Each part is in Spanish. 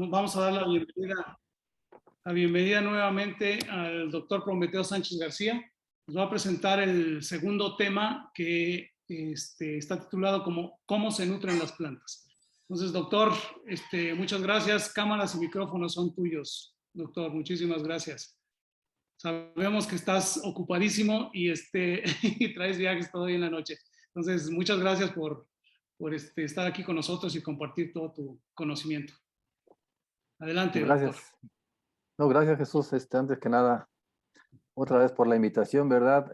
Vamos a dar la bienvenida nuevamente al doctor Prometeo Sánchez García. Nos va a presentar el segundo tema que está titulado como ¿Cómo se nutren las plantas? Entonces, doctor, muchas gracias. Cámaras y micrófonos son tuyos. Doctor, muchísimas gracias. Sabemos que estás ocupadísimo y, y traes viajes todavía en la noche. Entonces, muchas gracias por estar aquí con nosotros y compartir todo tu conocimiento. Adelante, Gracias. doctor. No, gracias, Jesús. Antes que nada, otra vez por la invitación, ¿verdad?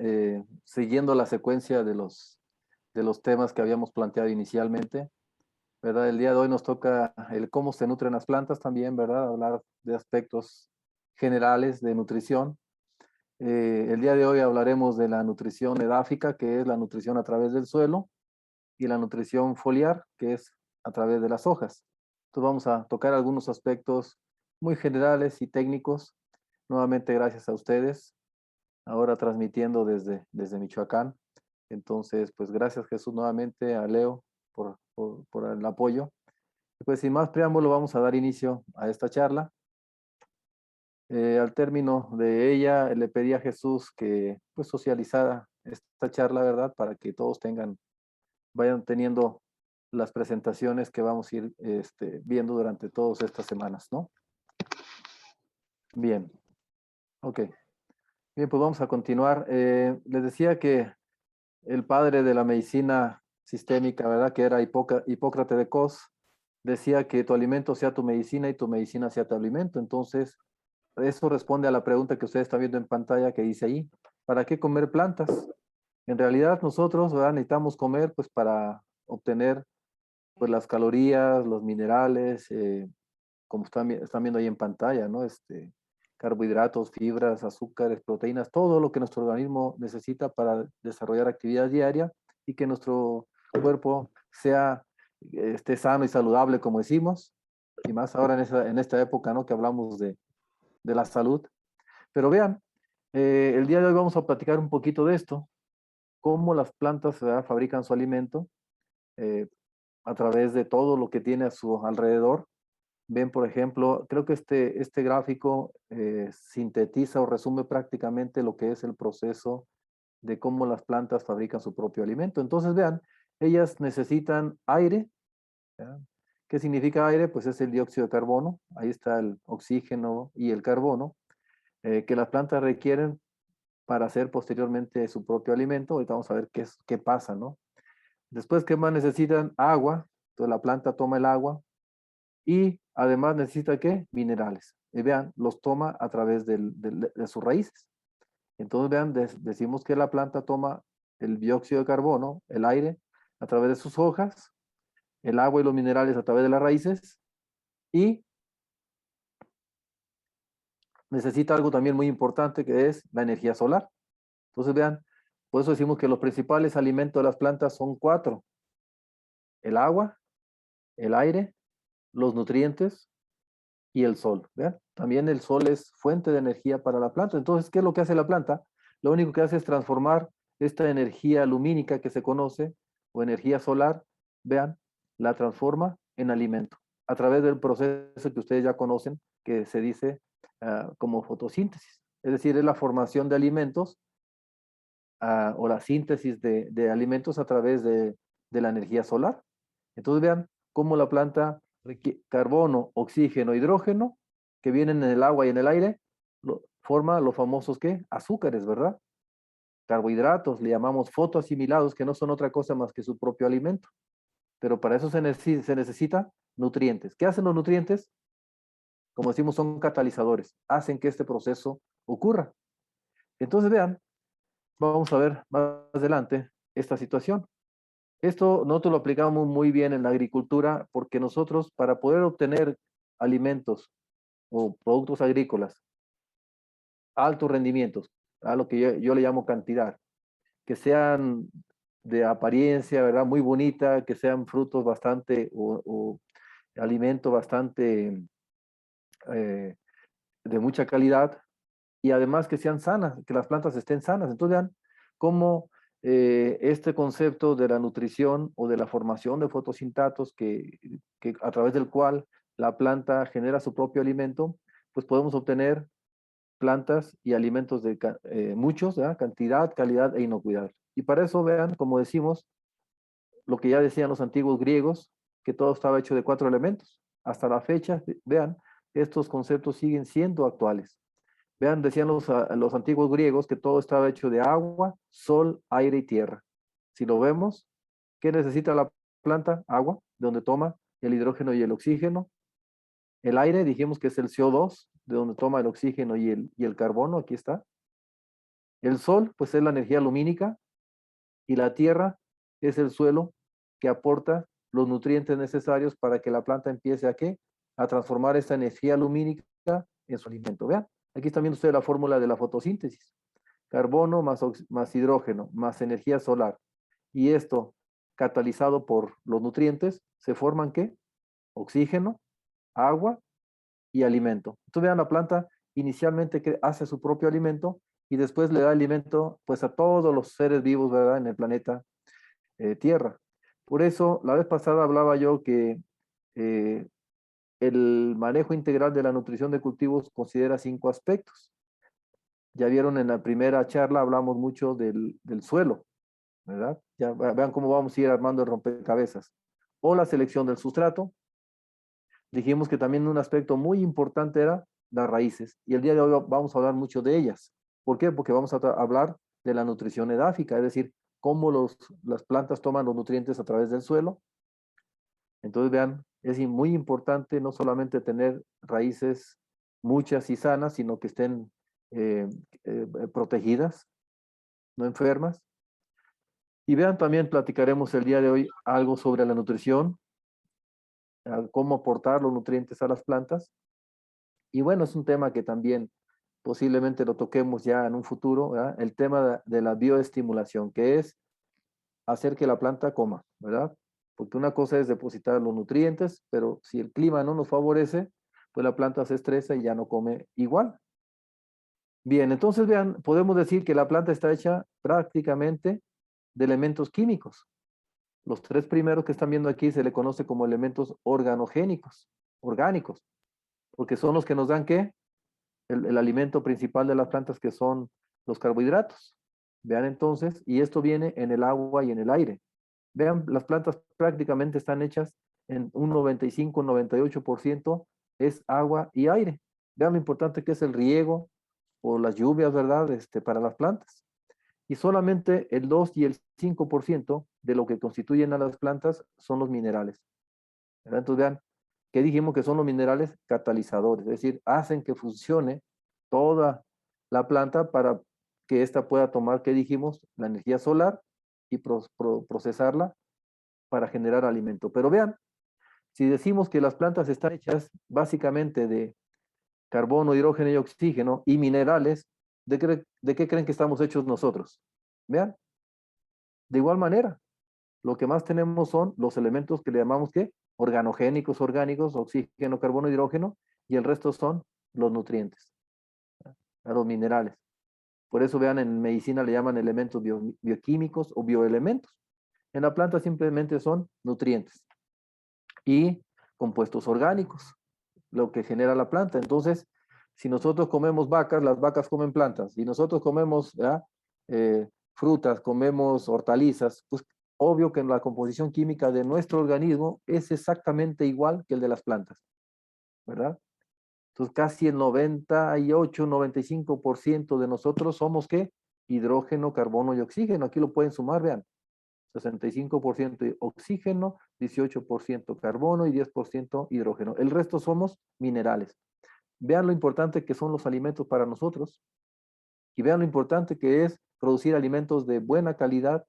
Siguiendo la secuencia de los temas que habíamos planteado inicialmente, ¿verdad? El día de hoy nos toca el cómo se nutren las plantas también, ¿verdad? Hablar de aspectos generales de nutrición. El día de hoy hablaremos de la nutrición edáfica, que es la nutrición a través del suelo, y la nutrición foliar, que es a través de las hojas. Entonces vamos a tocar algunos aspectos muy generales y técnicos. Nuevamente gracias a ustedes, ahora transmitiendo desde Michoacán. Entonces, pues gracias, Jesús, nuevamente a Leo por el apoyo. Pues sin más preámbulo vamos a dar inicio a esta charla. Al término de ella le pedí a Jesús que pues socializara esta charla, ¿verdad? Para que todos vayan teniendo las presentaciones que vamos a ir viendo durante todas estas semanas, ¿no? Bien, ok. Bien, pues vamos a continuar. Les decía que el padre de la medicina sistémica, ¿verdad? Que era Hipócrates de Cos, decía que tu alimento sea tu medicina y tu medicina sea tu alimento. Entonces, eso responde a la pregunta que ustedes están viendo en pantalla que dice ahí, ¿para qué comer plantas? En realidad nosotros, ¿verdad? Necesitamos comer pues para obtener pues las calorías, los minerales, como están viendo ahí en pantalla, ¿no? Carbohidratos, fibras, azúcares, proteínas, todo lo que nuestro organismo necesita para desarrollar actividad diaria y que nuestro cuerpo esté sano y saludable, como decimos, y más ahora en esta época, ¿no? Que hablamos de la salud. Pero vean, el día de hoy vamos a platicar un poquito de esto, cómo las plantas, ¿verdad? Fabrican su alimento a través de todo lo que tiene a su alrededor. Ven, por ejemplo, creo que este gráfico sintetiza o resume prácticamente lo que es el proceso de cómo las plantas fabrican su propio alimento. Entonces, vean, ellas necesitan aire. ¿Ya? ¿Qué significa aire? Pues es el dióxido de carbono. Ahí está el oxígeno y el carbono que las plantas requieren para hacer posteriormente su propio alimento. Ahorita vamos a ver qué pasa, ¿no? Después, ¿qué más necesitan? Agua. Entonces, la planta toma el agua. Y además necesita ¿qué? Minerales. Y vean, los toma a través de sus raíces. Entonces vean, decimos que la planta toma el dióxido de carbono, el aire, a través de sus hojas, el agua y los minerales a través de las raíces, y necesita algo también muy importante que es la energía solar. Entonces vean, por eso decimos que los principales alimentos de las plantas son 4. El agua, el aire, los nutrientes y el sol. ¿Vean? También el sol es fuente de energía para la planta. Entonces, ¿qué es lo que hace la planta? Lo único que hace es transformar esta energía lumínica que se conoce, o energía solar, vean, la transforma en alimento, a través del proceso que ustedes ya conocen, que se dice como fotosíntesis. Es decir, es la formación de alimentos o la síntesis de alimentos a través de la energía solar. Entonces, vean cómo la planta carbono, oxígeno, hidrógeno, que vienen en el agua y en el aire, forma los famosos, ¿qué? Azúcares, ¿verdad? Carbohidratos, le llamamos fotoasimilados, que no son otra cosa más que su propio alimento. Pero para eso se necesita nutrientes. ¿Qué hacen los nutrientes? Como decimos, son catalizadores. Hacen que este proceso ocurra. Entonces, vean, vamos a ver más adelante esta situación. Esto nosotros lo aplicamos muy bien en la agricultura porque nosotros, para poder obtener alimentos o productos agrícolas, altos rendimientos, a lo que yo le llamo cantidad, que sean de apariencia, ¿verdad? Muy bonita, que sean frutos bastante o alimento bastante de mucha calidad y además que sean sanas, que las plantas estén sanas. Entonces vean cómo este concepto de la nutrición o de la formación de fotosintatos que a través del cual la planta genera su propio alimento, pues podemos obtener plantas y alimentos de muchos, ¿verdad? Cantidad, calidad e inocuidad. Y para eso, vean, como decimos, lo que ya decían los antiguos griegos, que todo estaba hecho de 4 elementos. Hasta la fecha, vean, estos conceptos siguen siendo actuales. Vean, decían los antiguos griegos que todo estaba hecho de agua, sol, aire y tierra. Si lo vemos, ¿qué necesita la planta? Agua, de donde toma el hidrógeno y el oxígeno. El aire, dijimos que es el CO2, de donde toma el oxígeno y el carbono, aquí está. El sol, pues es la energía lumínica, y la tierra es el suelo que aporta los nutrientes necesarios para que la planta empiece a ¿qué? A transformar esta energía lumínica en su alimento. Vean, aquí está viendo usted la fórmula de la fotosíntesis. Carbono más hidrógeno más energía solar. Y esto, catalizado por los nutrientes, se forman ¿qué? Oxígeno, agua y alimento. Entonces vean, la planta inicialmente que hace su propio alimento y después le da alimento pues a todos los seres vivos, ¿verdad? En el planeta Tierra. Por eso, la vez pasada hablaba yo que eh, el manejo integral de la nutrición de cultivos considera 5 aspectos. Ya vieron en la primera charla, hablamos mucho del suelo, ¿verdad? Ya vean cómo vamos a ir armando el rompecabezas. O la selección del sustrato. Dijimos que también un aspecto muy importante era las raíces. Y el día de hoy vamos a hablar mucho de ellas. ¿Por qué? Porque vamos a hablar de la nutrición edáfica, es decir, cómo las plantas toman los nutrientes a través del suelo. Entonces, vean, es muy importante no solamente tener raíces muchas y sanas, sino que estén protegidas, no enfermas. Y vean, también platicaremos el día de hoy algo sobre la nutrición, cómo aportar los nutrientes a las plantas. Y bueno, es un tema que también posiblemente lo toquemos ya en un futuro, ¿verdad? El tema de la bioestimulación, que es hacer que la planta coma, ¿verdad? Porque una cosa es depositar los nutrientes, pero si el clima no nos favorece, pues la planta se estresa y ya no come igual. Bien, entonces vean, podemos decir que la planta está hecha prácticamente de elementos químicos. Los 3 primeros que están viendo aquí se le conoce como elementos organogénicos, orgánicos, porque son los que nos dan ¿qué? El alimento principal de las plantas, que son los carbohidratos. Vean entonces, y esto viene en el agua y en el aire. Vean, las plantas prácticamente están hechas en un 95, 98% es agua y aire. Vean lo importante que es el riego o las lluvias, ¿verdad? Para las plantas. Y solamente el 2 y el 5% de lo que constituyen a las plantas son los minerales. ¿Verdad? Entonces vean, ¿qué dijimos que son los minerales? Catalizadores, es decir, hacen que funcione toda la planta para que ésta pueda tomar, ¿qué dijimos? La energía solar y procesarla para generar alimento. Pero vean, si decimos que las plantas están hechas básicamente de carbono, hidrógeno y oxígeno y minerales, ¿de qué creen que estamos hechos nosotros? Vean, de igual manera, lo que más tenemos son los elementos que le llamamos ¿qué? Organogénicos, orgánicos, oxígeno, carbono, hidrógeno, y el resto son los nutrientes, los minerales. Por eso vean, en medicina le llaman elementos bioquímicos o bioelementos. En la planta simplemente son nutrientes y compuestos orgánicos, lo que genera la planta. Entonces, si nosotros comemos vacas, las vacas comen plantas. Si nosotros comemos frutas, comemos hortalizas, pues obvio que la composición química de nuestro organismo es exactamente igual que el de las plantas, ¿verdad? Entonces, casi el 98, 95% de nosotros somos ¿qué? Hidrógeno, carbono y oxígeno. Aquí lo pueden sumar, vean. 65% oxígeno, 18% carbono y 10% hidrógeno. El resto somos minerales. Vean lo importante que son los alimentos para nosotros y vean lo importante que es producir alimentos de buena calidad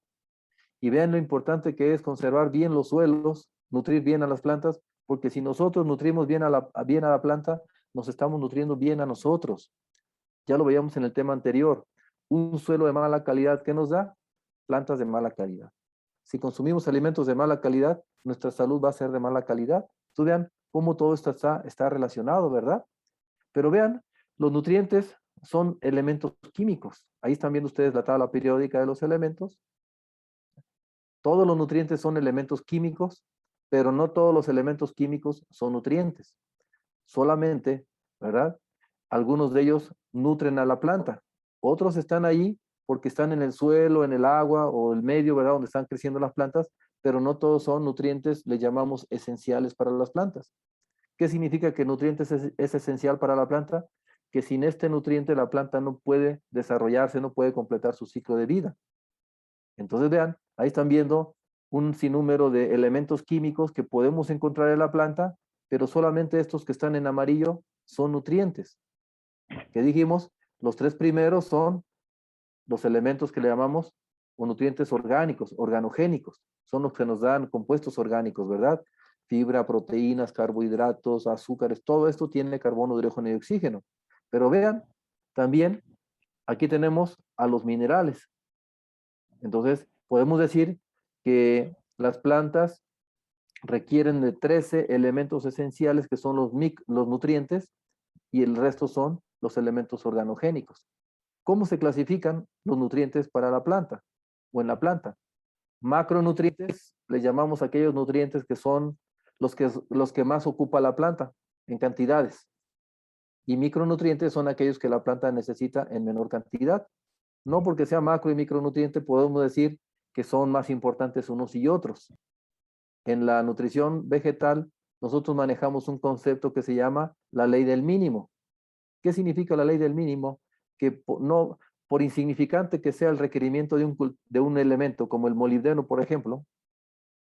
y vean lo importante que es conservar bien los suelos, nutrir bien a las plantas, porque si nosotros nutrimos bien bien a la planta, nos estamos nutriendo bien a nosotros. Ya lo veíamos en el tema anterior. Un suelo de mala calidad, ¿qué nos da? Plantas de mala calidad. Si consumimos alimentos de mala calidad, nuestra salud va a ser de mala calidad. Entonces vean cómo todo esto está relacionado, ¿verdad? Pero vean, los nutrientes son elementos químicos. Ahí están viendo ustedes la tabla periódica de los elementos. Todos los nutrientes son elementos químicos, pero no todos los elementos químicos son nutrientes. Solamente, ¿verdad? Algunos de ellos nutren a la planta. Otros están ahí porque están en el suelo, en el agua o el medio, ¿verdad? Donde están creciendo las plantas, pero no todos son nutrientes, le llamamos esenciales para las plantas. ¿Qué significa que nutrientes es esencial para la planta? Que sin este nutriente la planta no puede desarrollarse, no puede completar su ciclo de vida. Entonces vean, ahí están viendo un sinnúmero de elementos químicos que podemos encontrar en la planta, pero solamente estos que están en amarillo son nutrientes. ¿Qué dijimos? Los tres primeros son los elementos que le llamamos o nutrientes orgánicos, organogénicos. Son los que nos dan compuestos orgánicos, ¿verdad? Fibra, proteínas, carbohidratos, azúcares, todo esto tiene carbono, hidrógeno y oxígeno. Pero vean, también aquí tenemos a los minerales. Entonces, podemos decir que las plantas requieren de 13 elementos esenciales que son los nutrientes y el resto son los elementos organogénicos. ¿Cómo se clasifican los nutrientes para la planta o en la planta? Macronutrientes, le llamamos a aquellos nutrientes que son los que más ocupa la planta en cantidades. Y micronutrientes son aquellos que la planta necesita en menor cantidad. No porque sea macro y micronutriente podemos decir que son más importantes unos y otros. En la nutrición vegetal, nosotros manejamos un concepto que se llama la ley del mínimo. ¿Qué significa la ley del mínimo? Que no, por insignificante que sea el requerimiento de un elemento como el molibdeno, por ejemplo,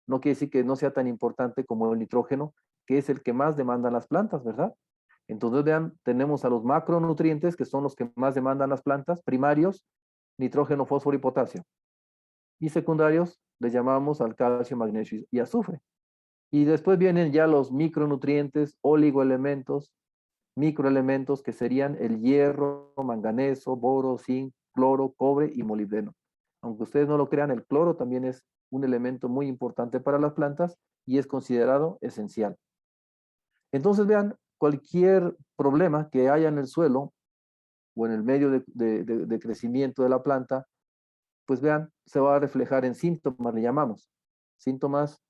no quiere decir que no sea tan importante como el nitrógeno, que es el que más demandan las plantas, ¿verdad? Entonces, vean, tenemos a los macronutrientes, que son los que más demandan las plantas, primarios, nitrógeno, fósforo y potasio. Y secundarios, les llamamos al calcio, magnesio y azufre. Y después vienen ya los micronutrientes, oligoelementos, microelementos que serían el hierro, manganeso, boro, zinc, cloro, cobre y molibdeno. Aunque ustedes no lo crean, el cloro también es un elemento muy importante para las plantas y es considerado esencial. Entonces vean, cualquier problema que haya en el suelo o en el medio de crecimiento de la planta, pues vean, se va a reflejar en síntomas, le llamamos. Síntomas,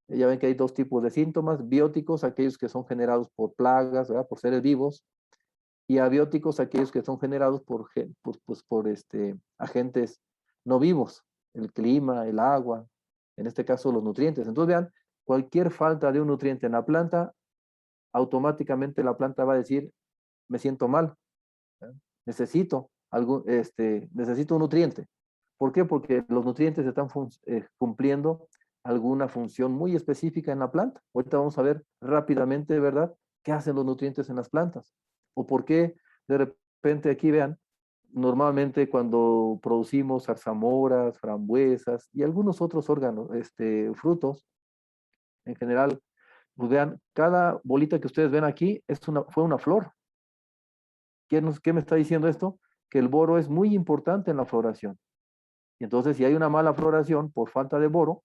ya ven que hay dos tipos de síntomas, bióticos, aquellos que son generados por plagas, ¿verdad? Por seres vivos, y abióticos, aquellos que son generados por agentes no vivos, el clima, el agua, en este caso los nutrientes. Entonces vean, cualquier falta de un nutriente en la planta, automáticamente la planta va a decir, me siento mal, ¿eh? Necesito un nutriente. ¿Por qué? Porque los nutrientes están cumpliendo alguna función muy específica en la planta. Ahorita vamos a ver rápidamente, ¿verdad? ¿Qué hacen los nutrientes en las plantas? O por qué de repente aquí vean, normalmente cuando producimos zarzamoras, frambuesas y algunos otros órganos, frutos, en general, pues vean, cada bolita que ustedes ven aquí fue una flor. ¿Qué me está diciendo esto? Que el boro es muy importante en la floración. Y entonces, si hay una mala floración por falta de boro,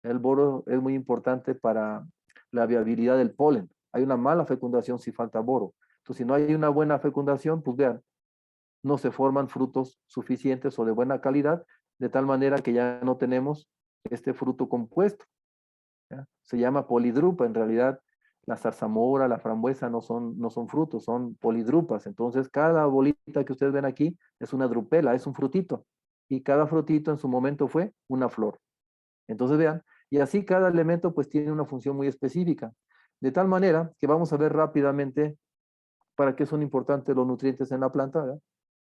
el boro es muy importante para la viabilidad del polen. Hay una mala fecundación si falta boro. Entonces, si no hay una buena fecundación, pues vean, no se forman frutos suficientes o de buena calidad, de tal manera que ya no tenemos este fruto compuesto, ¿ya? Se llama polidrupa. En realidad, la zarzamora, la frambuesa no son frutos, son polidrupas. Entonces, cada bolita que ustedes ven aquí es una drupela, es un frutito. Y cada frutito en su momento fue una flor. Entonces, vean, y así cada elemento pues tiene una función muy específica. De tal manera que vamos a ver rápidamente para qué son importantes los nutrientes en la planta, ¿verdad?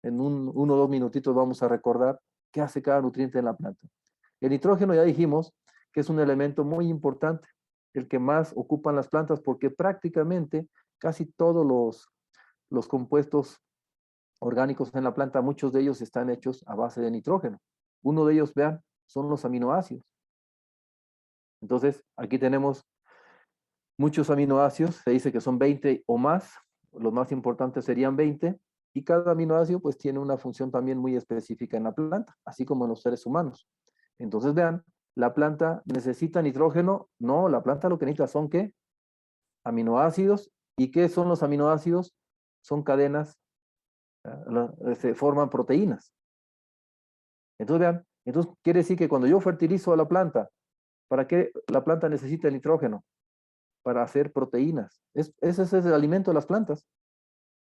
En uno o dos minutitos vamos a recordar qué hace cada nutriente en la planta. El nitrógeno ya dijimos que es un elemento muy importante, el que más ocupan las plantas, porque prácticamente casi todos los compuestos orgánicos en la planta, muchos de ellos están hechos a base de nitrógeno. Uno de ellos, vean, son los aminoácidos. Entonces, aquí tenemos muchos aminoácidos, se dice que son 20 o más, los más importantes serían 20, y cada aminoácido pues tiene una función también muy específica en la planta, así como en los seres humanos. Entonces vean, ¿la planta necesita nitrógeno? No, la planta lo que necesita son ¿qué? Aminoácidos. ¿Y qué son los aminoácidos? Son cadenas, se forman proteínas. Entonces vean, entonces quiere decir que cuando yo fertilizo a la planta ¿Para qué la planta necesita el nitrógeno? Para hacer proteínas. Ese es el alimento de las plantas.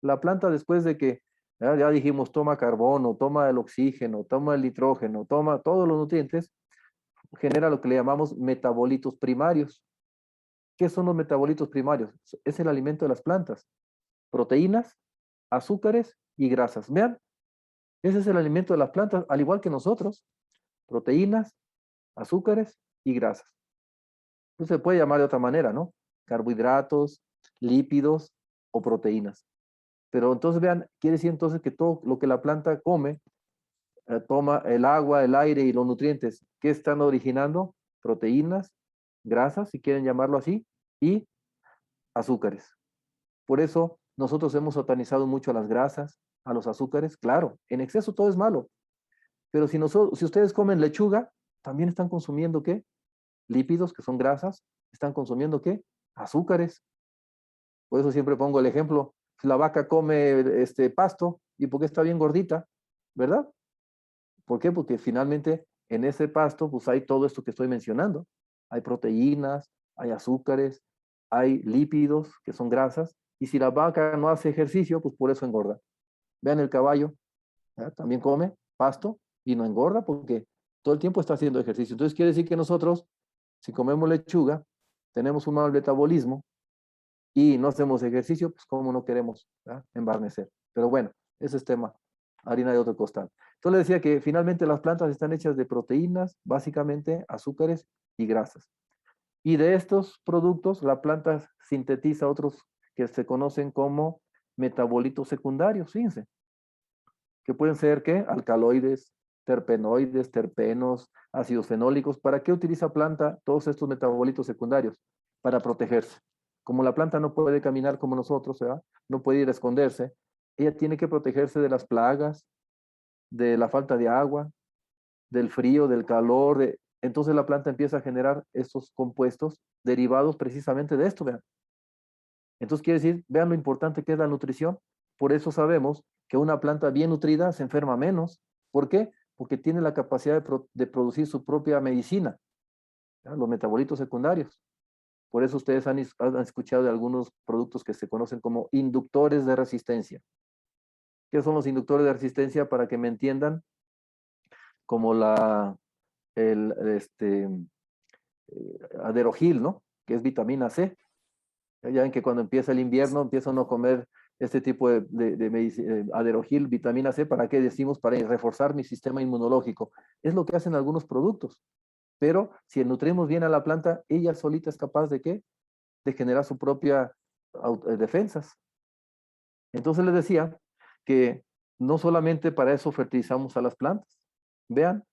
La planta después de que, ya dijimos, toma carbono, toma el oxígeno, toma el nitrógeno, toma todos los nutrientes, genera lo que le llamamos metabolitos primarios. ¿Qué son los metabolitos primarios? Es el alimento de las plantas. Proteínas, azúcares y grasas. Vean, ese es el alimento de las plantas, al igual que nosotros. Proteínas, azúcares y grasas. Entonces se puede llamar de otra manera, ¿no? Carbohidratos, lípidos o proteínas. Pero entonces vean, quiere decir entonces que todo lo que la planta come, toma el agua, el aire y los nutrientes, ¿qué están originando? Proteínas, grasas, si quieren llamarlo así, y azúcares. Por eso nosotros hemos satanizado mucho a las grasas, a los azúcares. Claro, en exceso todo es malo. Pero si ustedes comen lechuga, también están consumiendo ¿qué? Lípidos, que son grasas. Están consumiendo ¿qué? Azúcares. Por eso siempre pongo el ejemplo. Si la vaca come pasto, ¿y por qué está bien gordita? ¿Verdad? ¿Por qué? Porque finalmente en ese pasto pues hay todo esto que estoy mencionando. Hay proteínas, hay azúcares, hay lípidos, que son grasas. Y si la vaca no hace ejercicio, pues por eso engorda. Vean el caballo, ¿ya? También come pasto y no engorda porque todo el tiempo está haciendo ejercicio. Entonces quiere decir que nosotros, si comemos lechuga, tenemos un mal metabolismo y no hacemos ejercicio, pues como no queremos, ¿ya? Embarnecer. Pero bueno, ese es tema, harina de otro costal. Entonces le decía que finalmente las plantas están hechas de proteínas, básicamente azúcares y grasas. Y de estos productos, la planta sintetiza otros que se conocen como metabolitos secundarios, fíjense, que pueden ser, ¿qué? Alcaloides, terpenoides, terpenos, ácidos fenólicos. ¿Para qué utiliza planta todos estos metabolitos secundarios? Para protegerse. Como la planta no puede caminar como nosotros, ¿verdad? No puede ir a esconderse, ella tiene que protegerse de las plagas, de la falta de agua, del frío, del calor. Entonces la planta empieza a generar estos compuestos derivados precisamente de esto, vean. Entonces quiere decir, vean lo importante que es la nutrición. Por eso sabemos que una planta bien nutrida se enferma menos. ¿Por qué? Porque tiene la capacidad de producir su propia medicina, ¿ya? Los metabolitos secundarios. Por eso ustedes han escuchado de algunos productos que se conocen como inductores de resistencia. ¿Qué son los inductores de resistencia? Para que me entiendan, como el aderogil, ¿no? Que es vitamina C. Ya ven que cuando empieza el invierno empieza uno a comer este tipo de aderogil, vitamina C. ¿Para qué decimos? Para reforzar mi sistema inmunológico. Es lo que hacen algunos productos. Pero si nutrimos bien a la planta, ella solita es capaz de ¿qué? De generar su propia defensas. Entonces les decía que no solamente para eso fertilizamos a las plantas. Vean,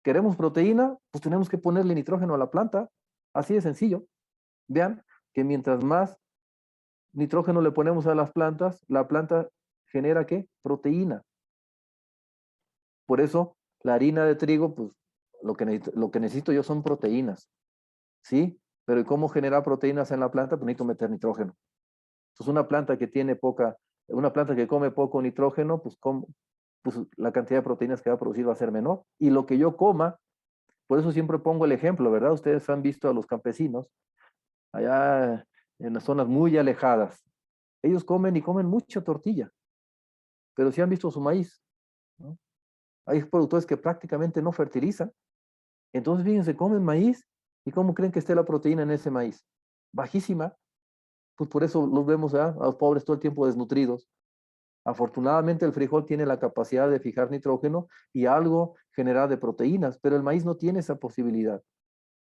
queremos proteína, pues tenemos que ponerle nitrógeno a la planta. Así de sencillo. Vean que mientras más nitrógeno le ponemos a las plantas, la planta genera ¿qué? Proteína. Por eso la harina de trigo, pues lo que necesito yo son proteínas, ¿sí? Pero ¿y cómo generar proteínas en la planta? Pues necesito meter nitrógeno. Entonces una planta que come poco nitrógeno, pues la cantidad de proteínas que va a producir va a ser menor. Y lo que yo coma, por eso siempre pongo el ejemplo, ¿verdad? Ustedes han visto a los campesinos allá en las zonas muy alejadas. Ellos comen y comen mucha tortilla, pero si han visto su maíz, ¿no? Hay productores que prácticamente no fertilizan. Entonces, fíjense, comen maíz y ¿cómo creen que esté la proteína en ese maíz? Bajísima. Pues por eso los vemos a los pobres todo el tiempo desnutridos. Afortunadamente el frijol tiene la capacidad de fijar nitrógeno y algo generar de proteínas, pero el maíz no tiene esa posibilidad.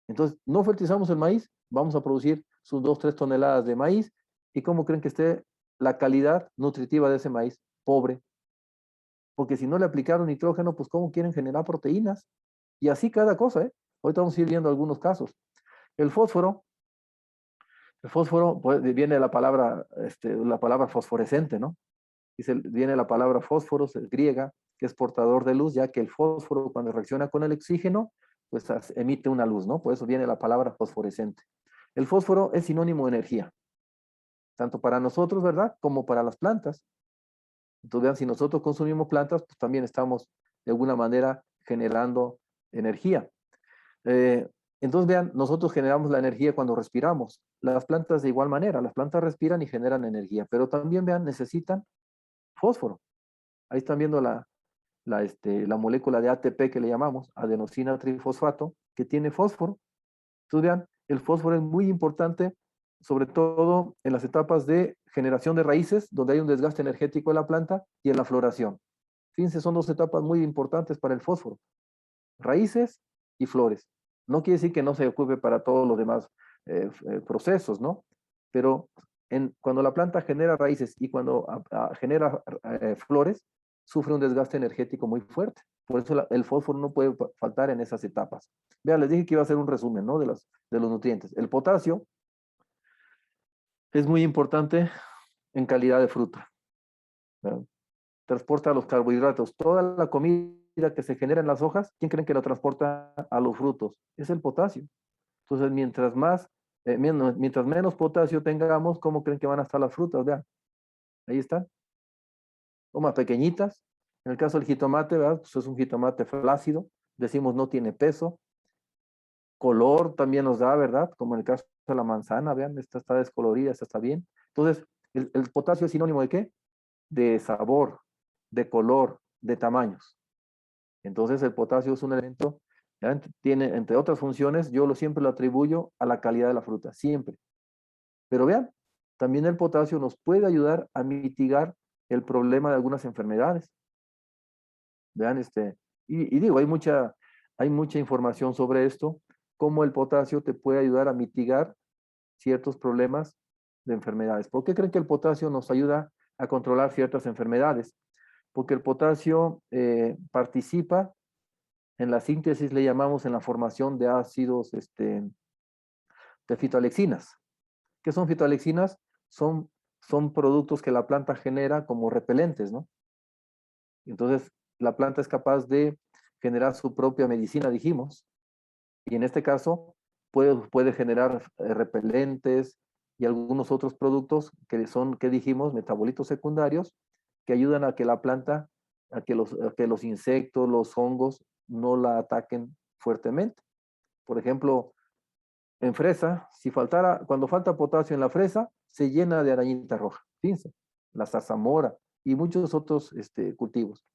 Entonces, no fertilizamos el maíz, vamos a producir sus 2, 3 toneladas de maíz. ¿Y cómo creen que esté la calidad nutritiva de ese maíz? Pobre. Porque si no le aplicaron nitrógeno, pues ¿cómo quieren generar proteínas? Y así cada cosa, ¿eh? Ahorita vamos a ir viendo algunos casos. El fósforo, pues, viene la palabra fosforescente, ¿no? Viene la palabra fósforos, griega, que es portador de luz, ya que el fósforo cuando reacciona con el oxígeno, pues emite una luz, ¿no? Por eso viene la palabra fosforescente. El fósforo es sinónimo de energía, tanto para nosotros, ¿verdad? Como para las plantas. Entonces, vean, si nosotros consumimos plantas, pues también estamos de alguna manera generando energía. Entonces, vean, nosotros generamos la energía cuando respiramos. Las plantas de igual manera, las plantas respiran y generan energía, pero también, vean, necesitan fósforo. Ahí están viendo la molécula de ATP que le llamamos, adenosina trifosfato, que tiene fósforo. Entonces, vean, el fósforo es muy importante, sobre todo en las etapas de generación de raíces, donde hay un desgaste energético de la planta, y en la floración. Fíjense, son dos etapas muy importantes para el fósforo. Raíces y flores. No quiere decir que no se ocupe para todos los demás procesos, ¿no? Pero cuando la planta genera raíces y cuando genera flores, sufre un desgaste energético muy fuerte. Por eso el fósforo no puede faltar en esas etapas. Vean, les dije que iba a hacer un resumen, ¿no? De los nutrientes. El potasio es muy importante en calidad de fruta, ¿verdad? Transporta los carbohidratos. Toda la comida que se genera en las hojas, ¿quién creen que la transporta a los frutos? Es el potasio. Entonces, mientras menos potasio tengamos, ¿cómo creen que van a estar las frutas? Vean, ahí están. Son más pequeñitas. En el caso del jitomate, ¿verdad? Pues es un jitomate flácido. Decimos no tiene peso. Color también nos da, ¿verdad? Como en el caso de la manzana, vean, esta está descolorida, esta está bien. Entonces, el potasio es sinónimo de ¿qué? De sabor, de color, de tamaños. Entonces, el potasio es un elemento, ¿ya? Tiene, entre otras funciones, siempre lo atribuyo a la calidad de la fruta, siempre. Pero vean, también el potasio nos puede ayudar a mitigar el problema de algunas enfermedades. Vean, y digo, hay mucha información sobre esto, cómo el potasio te puede ayudar a mitigar ciertos problemas de enfermedades. ¿Por qué creen que el potasio nos ayuda a controlar ciertas enfermedades? Porque el potasio participa en la síntesis, le llamamos, en la formación de ácidos, de fitoalexinas. ¿Qué son fitoalexinas? Son productos que la planta genera como repelentes, ¿no? Entonces, la planta es capaz de generar su propia medicina, dijimos, y en este caso puede generar repelentes y algunos otros productos que son, ¿qué dijimos? Metabolitos secundarios que ayudan a que la planta, a que los insectos, los hongos no la ataquen fuertemente. Por ejemplo, en fresa, cuando falta potasio en la fresa, se llena de arañita roja. Fíjense, la zarzamora y muchos otros cultivos.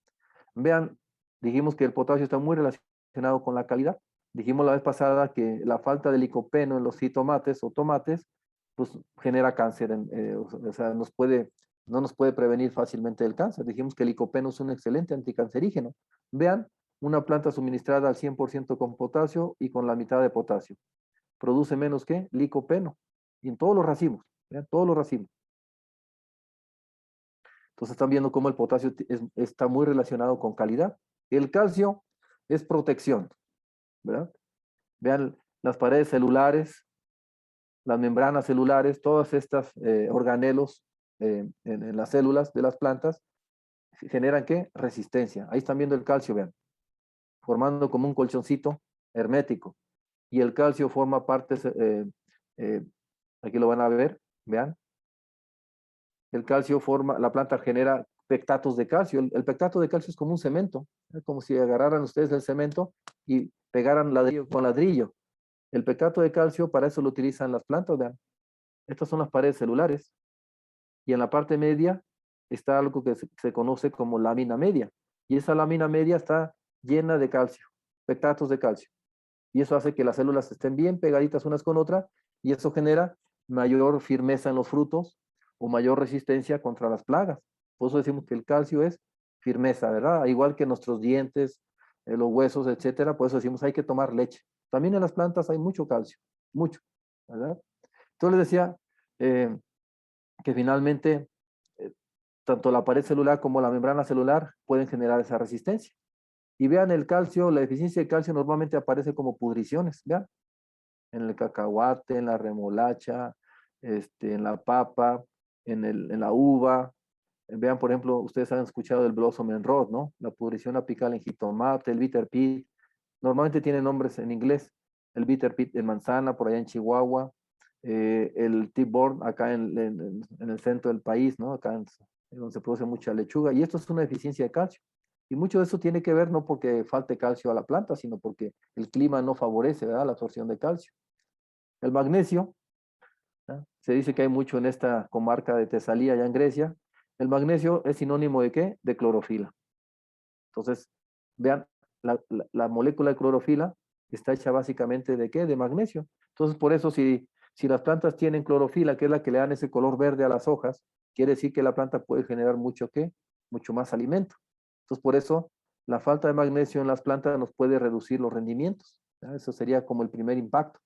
Vean, dijimos que el potasio está muy relacionado con la calidad. Dijimos la vez pasada que la falta de licopeno en los jitomates o tomates, pues genera cáncer, o sea, no nos puede prevenir fácilmente del cáncer. Dijimos que el licopeno es un excelente anticancerígeno. Vean, una planta suministrada al 100% con potasio y con la mitad de potasio. Produce menos que licopeno. Y en todos los racimos, vean, todos los racimos. Entonces están viendo cómo el potasio está muy relacionado con calidad. El calcio es protección, ¿verdad? Vean las paredes celulares, las membranas celulares, todas estas organelos en las células de las plantas generan ¿qué? Resistencia. Ahí están viendo el calcio, vean, formando como un colchoncito hermético. Y el calcio forma partes, aquí lo van a ver, vean, el calcio la planta genera pectatos de calcio. El pectato de calcio es como un cemento, es como si agarraran ustedes el cemento y pegaran ladrillo con ladrillo. El pectato de calcio, para eso lo utilizan las plantas, vean. Estas son las paredes celulares. Y en la parte media está algo que se conoce como lámina media. Y esa lámina media está llena de calcio, pectatos de calcio. Y eso hace que las células estén bien pegaditas unas con otras y eso genera mayor firmeza en los frutos o mayor resistencia contra las plagas. Por eso decimos que el calcio es firmeza, ¿verdad? Igual que nuestros dientes, los huesos, etcétera. Por eso decimos hay que tomar leche. También en las plantas hay mucho calcio, mucho, ¿verdad? Entonces les decía que finalmente tanto la pared celular como la membrana celular pueden generar esa resistencia. Y vean el calcio, la deficiencia de calcio normalmente aparece como pudriciones, vean, en el cacahuate, en la remolacha, en la papa, en la uva. Vean, por ejemplo, ustedes han escuchado del blossom and rot, ¿no? La pudrición apical en jitomate, el bitter pit. Normalmente tiene nombres en inglés. El bitter pit en manzana, por allá en Chihuahua. El T-born acá en el centro del país, ¿no? Acá donde se produce mucha lechuga. Y esto es una deficiencia de calcio. Y mucho de eso tiene que ver no porque falte calcio a la planta, sino porque el clima no favorece, ¿verdad?, la absorción de calcio. El magnesio, ¿verdad? Se dice que hay mucho en esta comarca de Tesalía, allá en Grecia. El magnesio es sinónimo de ¿qué? De clorofila. Entonces, vean, la molécula de clorofila está hecha básicamente ¿de qué? De magnesio. Entonces, por eso si las plantas tienen clorofila, que es la que le dan ese color verde a las hojas, quiere decir que la planta puede generar mucho ¿qué? Mucho más alimento. Entonces, por eso la falta de magnesio en las plantas nos puede reducir los rendimientos, ¿ya? Eso sería como el primer impacto.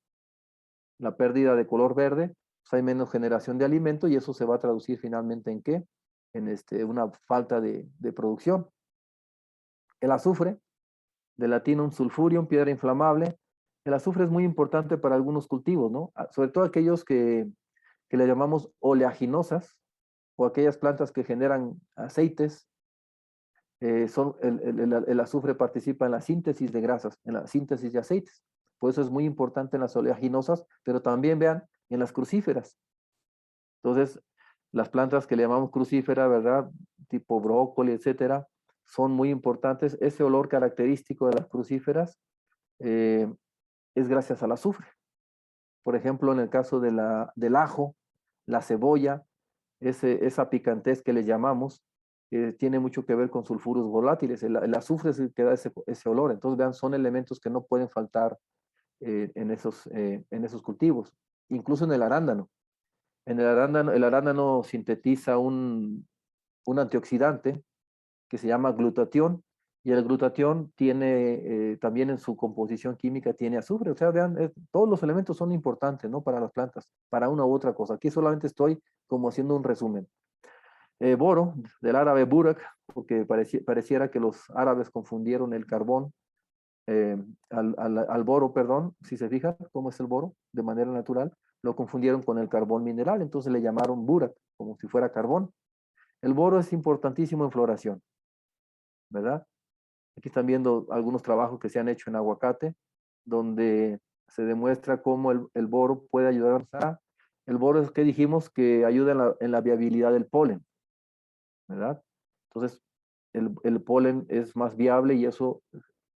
La pérdida de color verde, pues hay menos generación de alimento y eso se va a traducir finalmente en ¿qué? En una falta de producción. El azufre, de latinum sulfurium, piedra inflamable. El azufre es muy importante para algunos cultivos, ¿no? Sobre todo aquellos que le llamamos oleaginosas o aquellas plantas que generan aceites. El azufre participa en la síntesis de grasas, en la síntesis de aceites. Por eso es muy importante en las oleaginosas, pero también vean en las crucíferas. Entonces, las plantas que le llamamos crucífera, ¿verdad? Tipo brócoli, etcétera, son muy importantes. Ese olor característico de las crucíferas es gracias al azufre. Por ejemplo, en el caso del ajo, la cebolla, esa picantez que le llamamos, tiene mucho que ver con sulfuros volátiles. El azufre es el que da ese olor. Entonces, vean, son elementos que no pueden faltar en esos cultivos. Incluso en el arándano. El arándano sintetiza un antioxidante que se llama glutatión, y el glutatión tiene también en su composición química tiene azufre. O sea, vean, todos los elementos son importantes, ¿no? Para las plantas, para una u otra cosa. Aquí solamente estoy como haciendo un resumen. Boro, del árabe burak, porque pareciera que los árabes confundieron el carbón al boro, perdón, si se fijan cómo es el boro, de manera natural, lo confundieron con el carbón mineral, entonces le llamaron burak, como si fuera carbón. El boro es importantísimo en floración, ¿verdad? Aquí están viendo algunos trabajos que se han hecho en aguacate, donde se demuestra cómo el boro puede ayudar a... El boro es que dijimos que ayuda en la viabilidad del polen, ¿verdad? Entonces, el polen es más viable y eso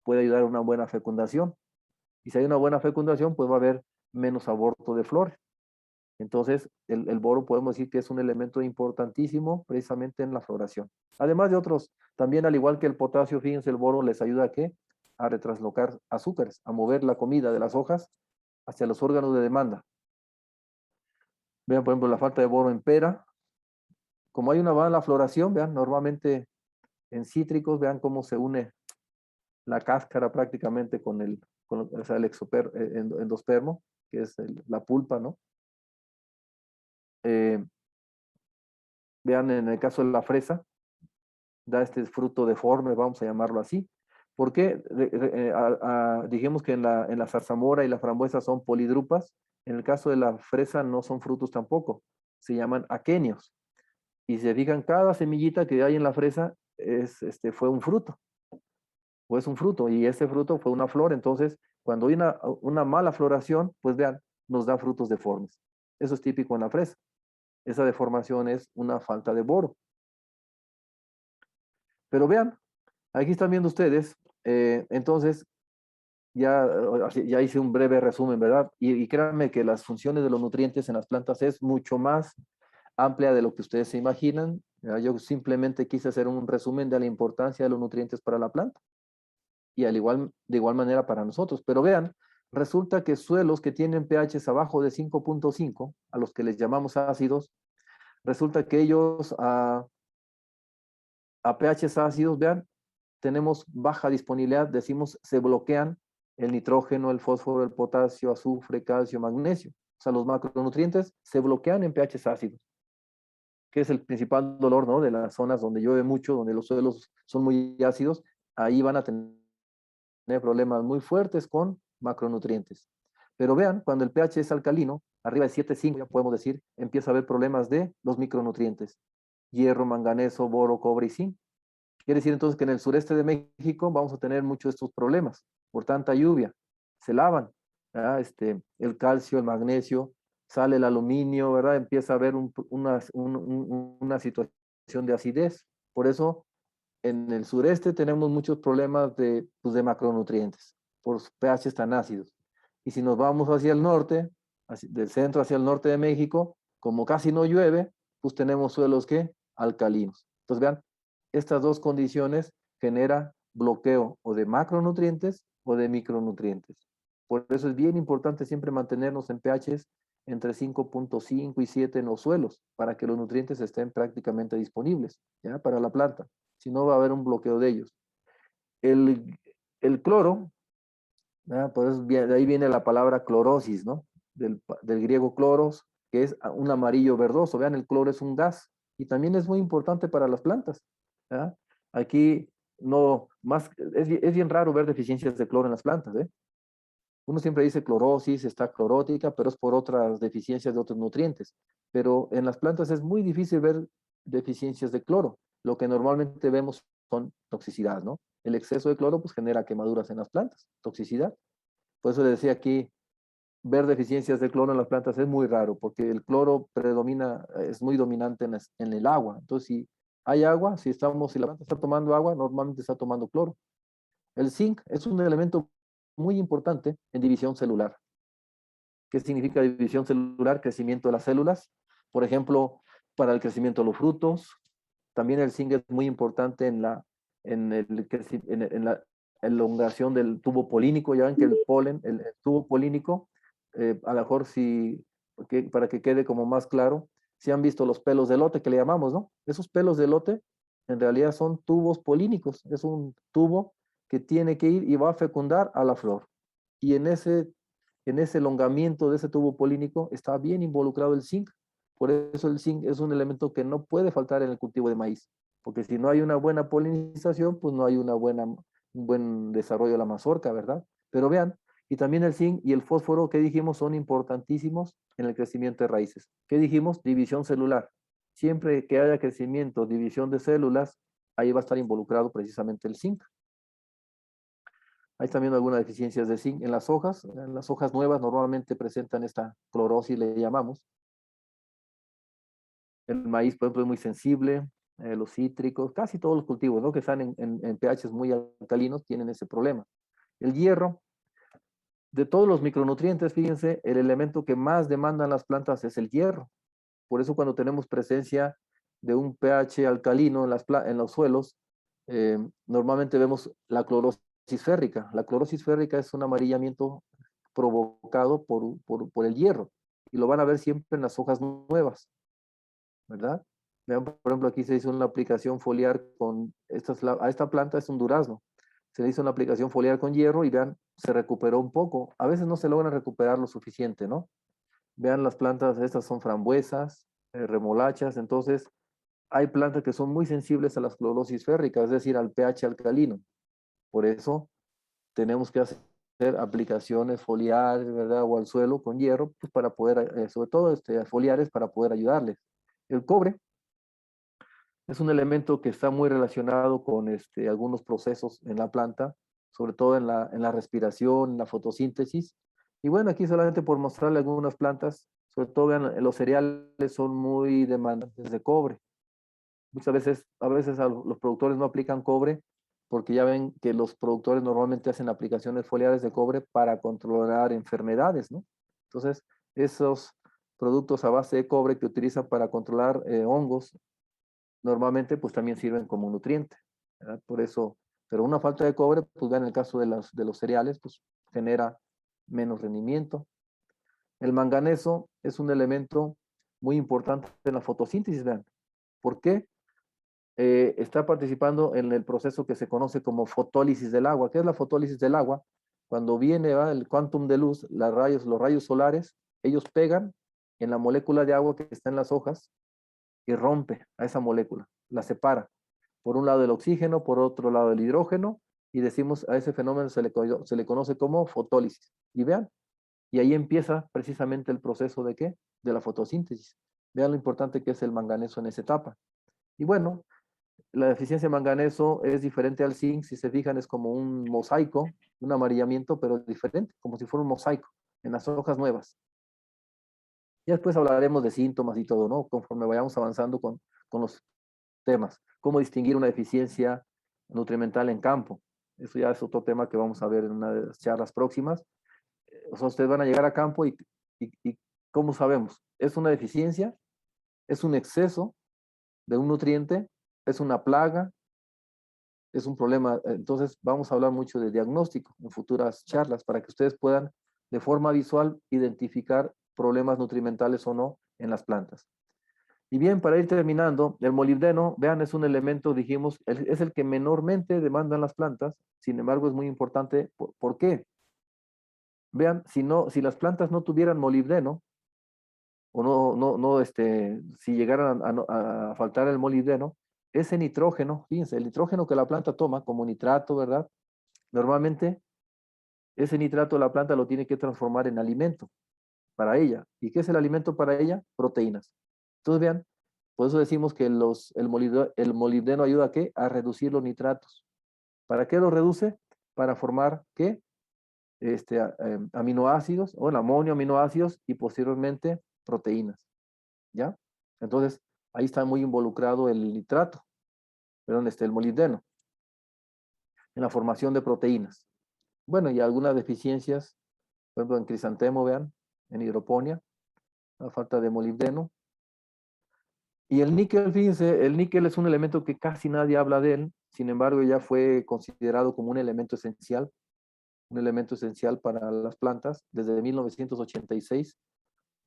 puede ayudar a una buena fecundación. Y si hay una buena fecundación, pues va a haber menos aborto de flores. Entonces, el boro podemos decir que es un elemento importantísimo precisamente en la floración. Además de otros, también al igual que el potasio, fíjense, el boro les ayuda a ¿qué? A retraslocar azúcares, a mover la comida de las hojas hacia los órganos de demanda. Vean, por ejemplo, la falta de boro en pera. Como hay una mala floración, vean, normalmente en cítricos, vean cómo se une la cáscara prácticamente o sea, el endospermo, que es la pulpa, ¿no? Vean, en el caso de la fresa, da este fruto deforme, vamos a llamarlo así. ¿Por qué? Dijimos que en la zarzamora y la frambuesa son polidrupas. En el caso de la fresa no son frutos tampoco, se llaman aquenios. Y si se fijan, cada semillita que hay en la fresa fue un fruto, o es un fruto, y ese fruto fue una flor. Entonces, cuando hay una mala floración, pues vean, nos da frutos deformes. Eso es típico en la fresa. Esa deformación es una falta de boro. Pero vean, aquí están viendo ustedes, entonces ya hice un breve resumen, ¿verdad? Y créanme que las funciones de los nutrientes en las plantas es mucho más amplia de lo que ustedes se imaginan. Yo simplemente quise hacer un resumen de la importancia de los nutrientes para la planta y de igual manera para nosotros. Pero vean, resulta que suelos que tienen pHs abajo de 5.5, a los que les llamamos ácidos, resulta que ellos a pHs ácidos, vean, tenemos baja disponibilidad, decimos, se bloquean el nitrógeno, el fósforo, el potasio, azufre, calcio, magnesio. O sea, los macronutrientes se bloquean en pHs ácidos, que es el principal dolor, ¿no? De las zonas donde llueve mucho, donde los suelos son muy ácidos, ahí van a tener problemas muy fuertes con macronutrientes. Pero vean, cuando el pH es alcalino, arriba de 7,5, ya podemos decir, empieza a haber problemas de los micronutrientes. Hierro, manganeso, boro, cobre y zinc. Quiere decir entonces que en el sureste de México vamos a tener muchos de estos problemas por tanta lluvia. Se lavan, ¿verdad? El calcio, el magnesio, sale el aluminio, ¿verdad? Empieza a haber una situación de acidez. Por eso en el sureste tenemos muchos problemas pues, de macronutrientes por pHs tan ácidos. Y si nos vamos hacia el norte, del centro hacia el norte de México, como casi no llueve, pues tenemos suelos que alcalinos. Entonces vean, estas dos condiciones generan bloqueo o de macronutrientes o de micronutrientes. Por eso es bien importante siempre mantenernos en pHs entre 5.5 y 7 en los suelos, para que los nutrientes estén prácticamente disponibles, ¿ya? Para la planta. Si no, va a haber un bloqueo de ellos. El cloro, ¿ya? Por eso de ahí viene la palabra clorosis, ¿no? Del griego cloros, que es un amarillo verdoso. Vean, el cloro es un gas y también es muy importante para las plantas, ¿ya? Aquí no, más, es bien raro ver deficiencias de cloro en las plantas, ¿eh? Uno siempre dice clorosis, está clorótica, pero es por otras deficiencias de otros nutrientes. Pero en las plantas es muy difícil ver deficiencias de cloro. Lo que normalmente vemos son toxicidad, ¿no? El exceso de cloro pues genera quemaduras en las plantas, toxicidad. Por eso le decía aquí, ver deficiencias de cloro en las plantas es muy raro, porque el cloro predomina, es muy dominante en el agua. Entonces, si hay agua, si la planta está tomando agua, normalmente está tomando cloro. El zinc es un elemento muy importante en división celular. ¿Qué significa división celular? Crecimiento de las células. Por ejemplo, para el crecimiento de los frutos. También el zinc es muy importante en la elongación del tubo polínico. Ya ven que el polen, el tubo polínico, a lo mejor para que quede como más claro, si han visto los pelos de elote que le llamamos, ¿no? Esos pelos de elote en realidad son tubos polínicos. Es un tubo que tiene que ir y va a fecundar a la flor. Y en ese elongamiento de ese tubo polínico está bien involucrado el zinc. Por eso el zinc es un elemento que no puede faltar en el cultivo de maíz, porque si no hay una buena polinización, pues no hay un buen desarrollo de la mazorca, ¿verdad? Pero vean, y también el zinc y el fósforo que dijimos son importantísimos en el crecimiento de raíces. ¿Qué dijimos? División celular. Siempre que haya crecimiento, división de células, ahí va a estar involucrado precisamente el zinc. Hay también algunas deficiencias de zinc en las hojas. En las hojas nuevas normalmente presentan esta clorosis, le llamamos. El maíz, por ejemplo, es muy sensible. Los cítricos, casi todos los cultivos, ¿no? Que están en pHs muy alcalinos tienen ese problema. El hierro, de todos los micronutrientes, fíjense, el elemento que más demandan las plantas es el hierro. Por eso cuando tenemos presencia de un pH alcalino en los suelos, normalmente vemos la clorosis férrica. La clorosis férrica es un amarillamiento provocado por el hierro. Y lo van a ver siempre en las hojas nuevas, ¿verdad? Vean, por ejemplo, aquí se hizo una aplicación foliar a esta planta es un durazno. Se le hizo una aplicación foliar con hierro y vean, se recuperó un poco. A veces no se logra recuperar lo suficiente, ¿no? Vean las plantas, estas son frambuesas, remolachas, entonces hay plantas que son muy sensibles a las clorosis férricas, es decir, al pH alcalino. Por eso tenemos que hacer aplicaciones foliares, ¿verdad? O al suelo con hierro, pues para poder, sobre todo foliares, para poder ayudarles. El cobre es un elemento que está muy relacionado con algunos procesos en la planta, sobre todo en la respiración, en la fotosíntesis. Y bueno, aquí solamente por mostrarle algunas plantas, sobre todo vean, los cereales son muy demandantes de cobre. Muchas veces, a veces los productores no aplican cobre porque ya ven que los productores normalmente hacen aplicaciones foliares de cobre para controlar enfermedades, ¿no? Entonces, esos productos a base de cobre que utilizan para controlar hongos, normalmente pues también sirven como nutriente, ¿verdad? Por eso, pero una falta de cobre, pues vean, en el caso de los cereales, pues genera menos rendimiento. El manganeso es un elemento muy importante en la fotosíntesis, vean. ¿Por qué? Está participando en el proceso que se conoce como fotólisis del agua. ¿Qué es la fotólisis del agua? Cuando viene el quantum de luz, los rayos solares, ellos pegan en la molécula de agua que está en las hojas y rompe a esa molécula, la separa. Por un lado el oxígeno, por otro lado el hidrógeno, y decimos a ese fenómeno se le conoce como fotólisis. Y vean, y ahí empieza precisamente el proceso de ¿qué? De la fotosíntesis. Vean lo importante que es el manganeso en esa etapa. Y bueno, la deficiencia de manganeso es diferente al zinc, si se fijan es como un mosaico, un amarillamiento, pero diferente, como si fuera un mosaico en las hojas nuevas. Y después hablaremos de síntomas y todo, ¿no? Conforme vayamos avanzando con los temas. Cómo distinguir una deficiencia nutrimental en campo. Eso ya es otro tema que vamos a ver en una de las charlas próximas. O sea, ustedes van a llegar a campo y ¿cómo sabemos? ¿Es una deficiencia? ¿Es un exceso de un nutriente? ¿Es una plaga? ¿Es un problema? Entonces vamos a hablar mucho de diagnóstico en futuras charlas para que ustedes puedan de forma visual identificar problemas nutrimentales o no en las plantas. Y bien, para ir terminando, el molibdeno, vean, es un elemento, dijimos, es el que menormente demandan las plantas, sin embargo es muy importante. ¿Por qué? Vean, si las plantas no tuvieran molibdeno, o si llegaran a faltar el molibdeno, ese nitrógeno, fíjense, el nitrógeno que la planta toma como nitrato, ¿verdad? Normalmente ese nitrato la planta lo tiene que transformar en alimento para ella. ¿Y qué es el alimento para ella? Proteínas. Entonces vean, por eso decimos que el molibdeno ayuda ¿a qué? A reducir los nitratos. ¿Para qué lo reduce? Para formar ¿qué? Aminoácidos, o el amonio, aminoácidos y posteriormente proteínas. ¿Ya? Entonces, ahí está muy involucrado el nitrato, perdón, el molibdeno, en la formación de proteínas. Bueno, y algunas deficiencias, por ejemplo, en crisantemo, vean, en hidroponía, la falta de molibdeno. Y el níquel, fíjense, el níquel es un elemento que casi nadie habla de él, sin embargo, ya fue considerado como un elemento esencial para las plantas. Desde 1986,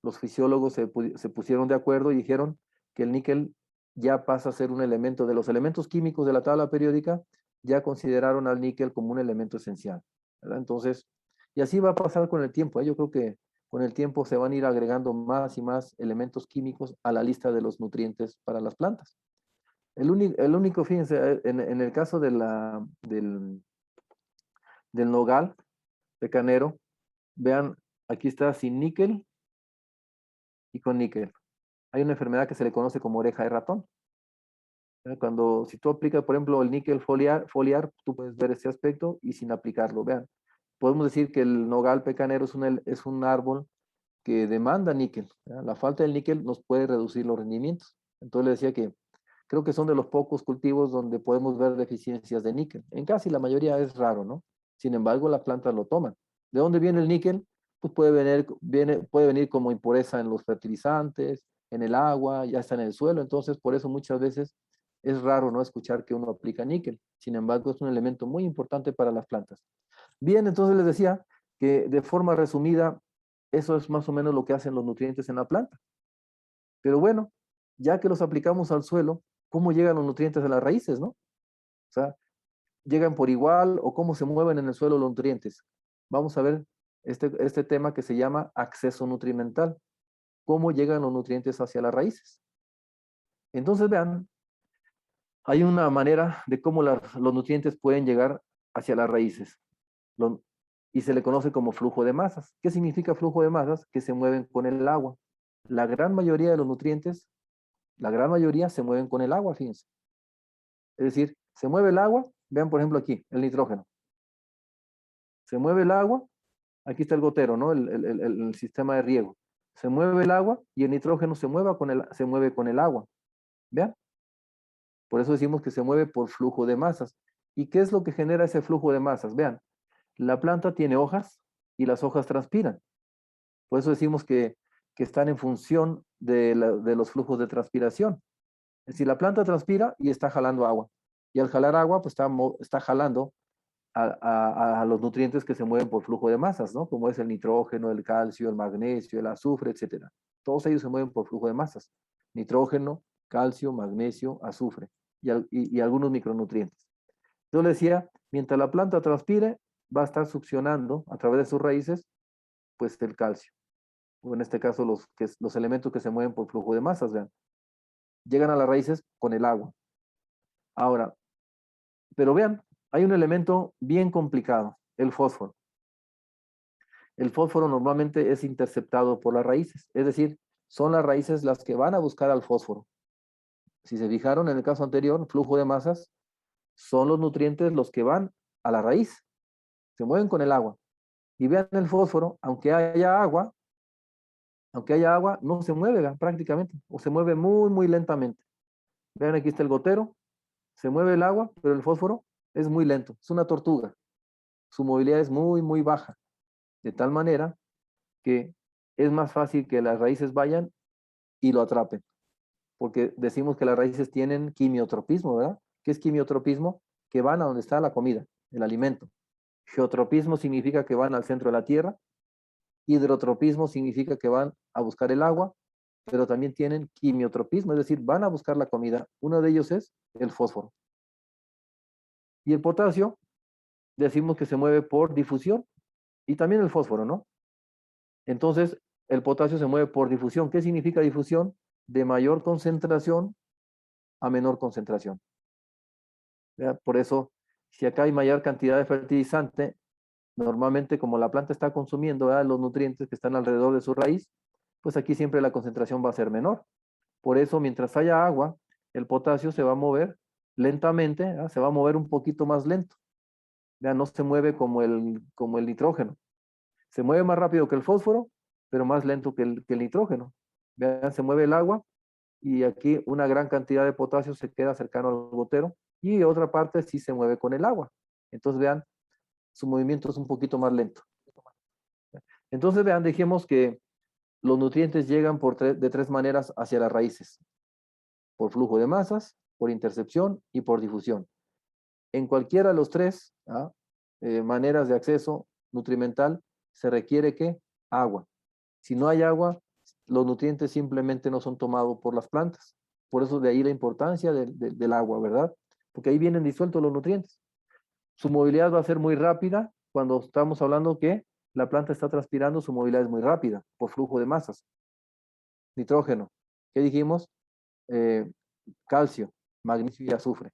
los fisiólogos se pusieron de acuerdo y dijeron que el níquel ya pasa a ser un elemento de los elementos químicos de la tabla periódica, ya consideraron al níquel como un elemento esencial, ¿verdad? Entonces, y así va a pasar con el tiempo, ¿eh? Yo creo que con el tiempo se van a ir agregando más y más elementos químicos a la lista de los nutrientes para las plantas. El único, fíjense, en el caso del nogal pecanero, vean, aquí está sin níquel y con níquel. Hay una enfermedad que se le conoce como oreja de ratón. Si tú aplicas, por ejemplo, el níquel foliar, tú puedes ver ese aspecto y sin aplicarlo. Vean, podemos decir que el nogal pecanero es un árbol que demanda níquel, ¿verdad? La falta del níquel nos puede reducir los rendimientos. Entonces le decía que creo que son de los pocos cultivos donde podemos ver deficiencias de níquel. En casi la mayoría es raro, ¿no? Sin embargo, las plantas lo toman. ¿De dónde viene el níquel? Pues puede venir como impureza en los fertilizantes, en el agua, ya está en el suelo. Entonces, por eso muchas veces es raro no escuchar que uno aplica níquel. Sin embargo, es un elemento muy importante para las plantas. Bien, entonces les decía que de forma resumida, eso es más o menos lo que hacen los nutrientes en la planta. Pero bueno, ya que los aplicamos al suelo, ¿cómo llegan los nutrientes a las raíces, no? O sea, ¿llegan por igual o cómo se mueven en el suelo los nutrientes? Vamos a ver este tema que se llama acceso nutrimental. ¿Cómo llegan los nutrientes hacia las raíces? Entonces, vean, hay una manera de cómo los nutrientes pueden llegar hacia las raíces. Y se le conoce como flujo de masas. ¿Qué significa flujo de masas? Que se mueven con el agua. La gran mayoría de los nutrientes, la gran mayoría se mueven con el agua, fíjense. Es decir, se mueve el agua, vean por ejemplo aquí, el nitrógeno. Se mueve el agua, aquí está el gotero, ¿no? El sistema de riego. Se mueve el agua y el nitrógeno se mueve con el agua. ¿Vean? Por eso decimos que se mueve por flujo de masas. ¿Y qué es lo que genera ese flujo de masas? Vean, la planta tiene hojas y las hojas transpiran. Por eso decimos que están en función de los flujos de transpiración. Es decir, la planta transpira y está jalando agua. Y al jalar agua, pues está jalando a los nutrientes que se mueven por flujo de masas, ¿no? Como es el nitrógeno, el calcio, el magnesio, el azufre, etcétera. Todos ellos se mueven por flujo de masas. Nitrógeno, calcio, magnesio, azufre y algunos micronutrientes. Yo le decía, mientras la planta transpire, va a estar succionando a través de sus raíces, pues el calcio. O en este caso, los elementos que se mueven por flujo de masas, vean. Llegan a las raíces con el agua. Ahora, pero vean, hay un elemento bien complicado, el fósforo. El fósforo normalmente es interceptado por las raíces, es decir, son las raíces las que van a buscar al fósforo. Si se fijaron en el caso anterior, flujo de masas, son los nutrientes los que van a la raíz, se mueven con el agua. Y vean el fósforo, aunque haya agua, no se mueve, vean, prácticamente, o se mueve muy, muy lentamente. Vean, aquí está el gotero, se mueve el agua, pero el fósforo es muy lento, es una tortuga. Su movilidad es muy, muy baja, de tal manera que es más fácil que las raíces vayan y lo atrapen, porque decimos que las raíces tienen quimiotropismo, ¿verdad? ¿Qué es quimiotropismo? Que van a donde está la comida, el alimento. Geotropismo significa que van al centro de la tierra. Hidrotropismo significa que van a buscar el agua, pero también tienen quimiotropismo, es decir, van a buscar la comida. Uno de ellos es el fósforo. Y el potasio, decimos que se mueve por difusión, y también el fósforo, ¿no? Entonces, el potasio se mueve por difusión. ¿Qué significa difusión? De mayor concentración a menor concentración. ¿Ya? Por eso, si acá hay mayor cantidad de fertilizante, normalmente como la planta está consumiendo, ¿verdad?, los nutrientes que están alrededor de su raíz, pues aquí siempre la concentración va a ser menor. Por eso, mientras haya agua, el potasio se va a mover lentamente, ¿verdad? Se va a mover un poquito más lento. ¿Ya? No se mueve como el nitrógeno. Se mueve más rápido que el fósforo, pero más lento que el nitrógeno. Vean, se mueve el agua y aquí una gran cantidad de potasio se queda cercano al gotero y otra parte sí se mueve con el agua. Entonces vean, su movimiento es un poquito más lento. Entonces vean, dijimos que los nutrientes llegan de tres maneras hacia las raíces: por flujo de masas, por intercepción y por difusión. En cualquiera de los tres maneras de acceso nutrimental se requiere ¿qué? Agua. Si no hay agua, los nutrientes simplemente no son tomados por las plantas. Por eso de ahí la importancia del agua, ¿verdad? Porque ahí vienen disueltos los nutrientes. Su movilidad va a ser muy rápida. Cuando estamos hablando que la planta está transpirando, su movilidad es muy rápida por flujo de masas. Nitrógeno, ¿qué dijimos? Eh, Calcio, magnesio y azufre.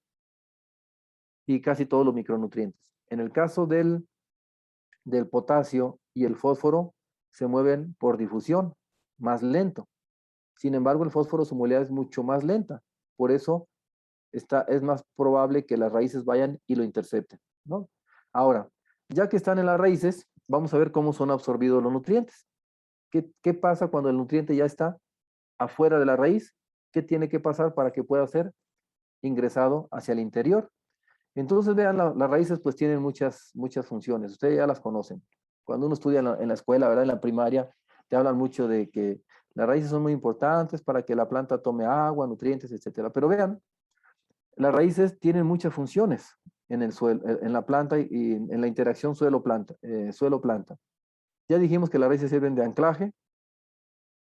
Y casi todos los micronutrientes. En el caso del potasio y el fósforo, se mueven por difusión, más lento. Sin embargo, el fósforo, su movilidad es mucho más lenta. Por eso es más probable que las raíces vayan y lo intercepten, ¿no? Ahora, ya que están en las raíces, vamos a ver cómo son absorbidos los nutrientes. ¿Qué pasa cuando el nutriente ya está afuera de la raíz? ¿Qué tiene que pasar para que pueda ser ingresado hacia el interior? Entonces, vean, las raíces pues tienen muchas funciones. Ustedes ya las conocen. Cuando uno estudia en la escuela, ¿verdad? En la primaria, te hablan mucho de que las raíces son muy importantes para que la planta tome agua, nutrientes, etcétera. Pero vean, las raíces tienen muchas funciones en el suelo, en la planta y en la interacción suelo-planta. Ya dijimos que las raíces sirven de anclaje.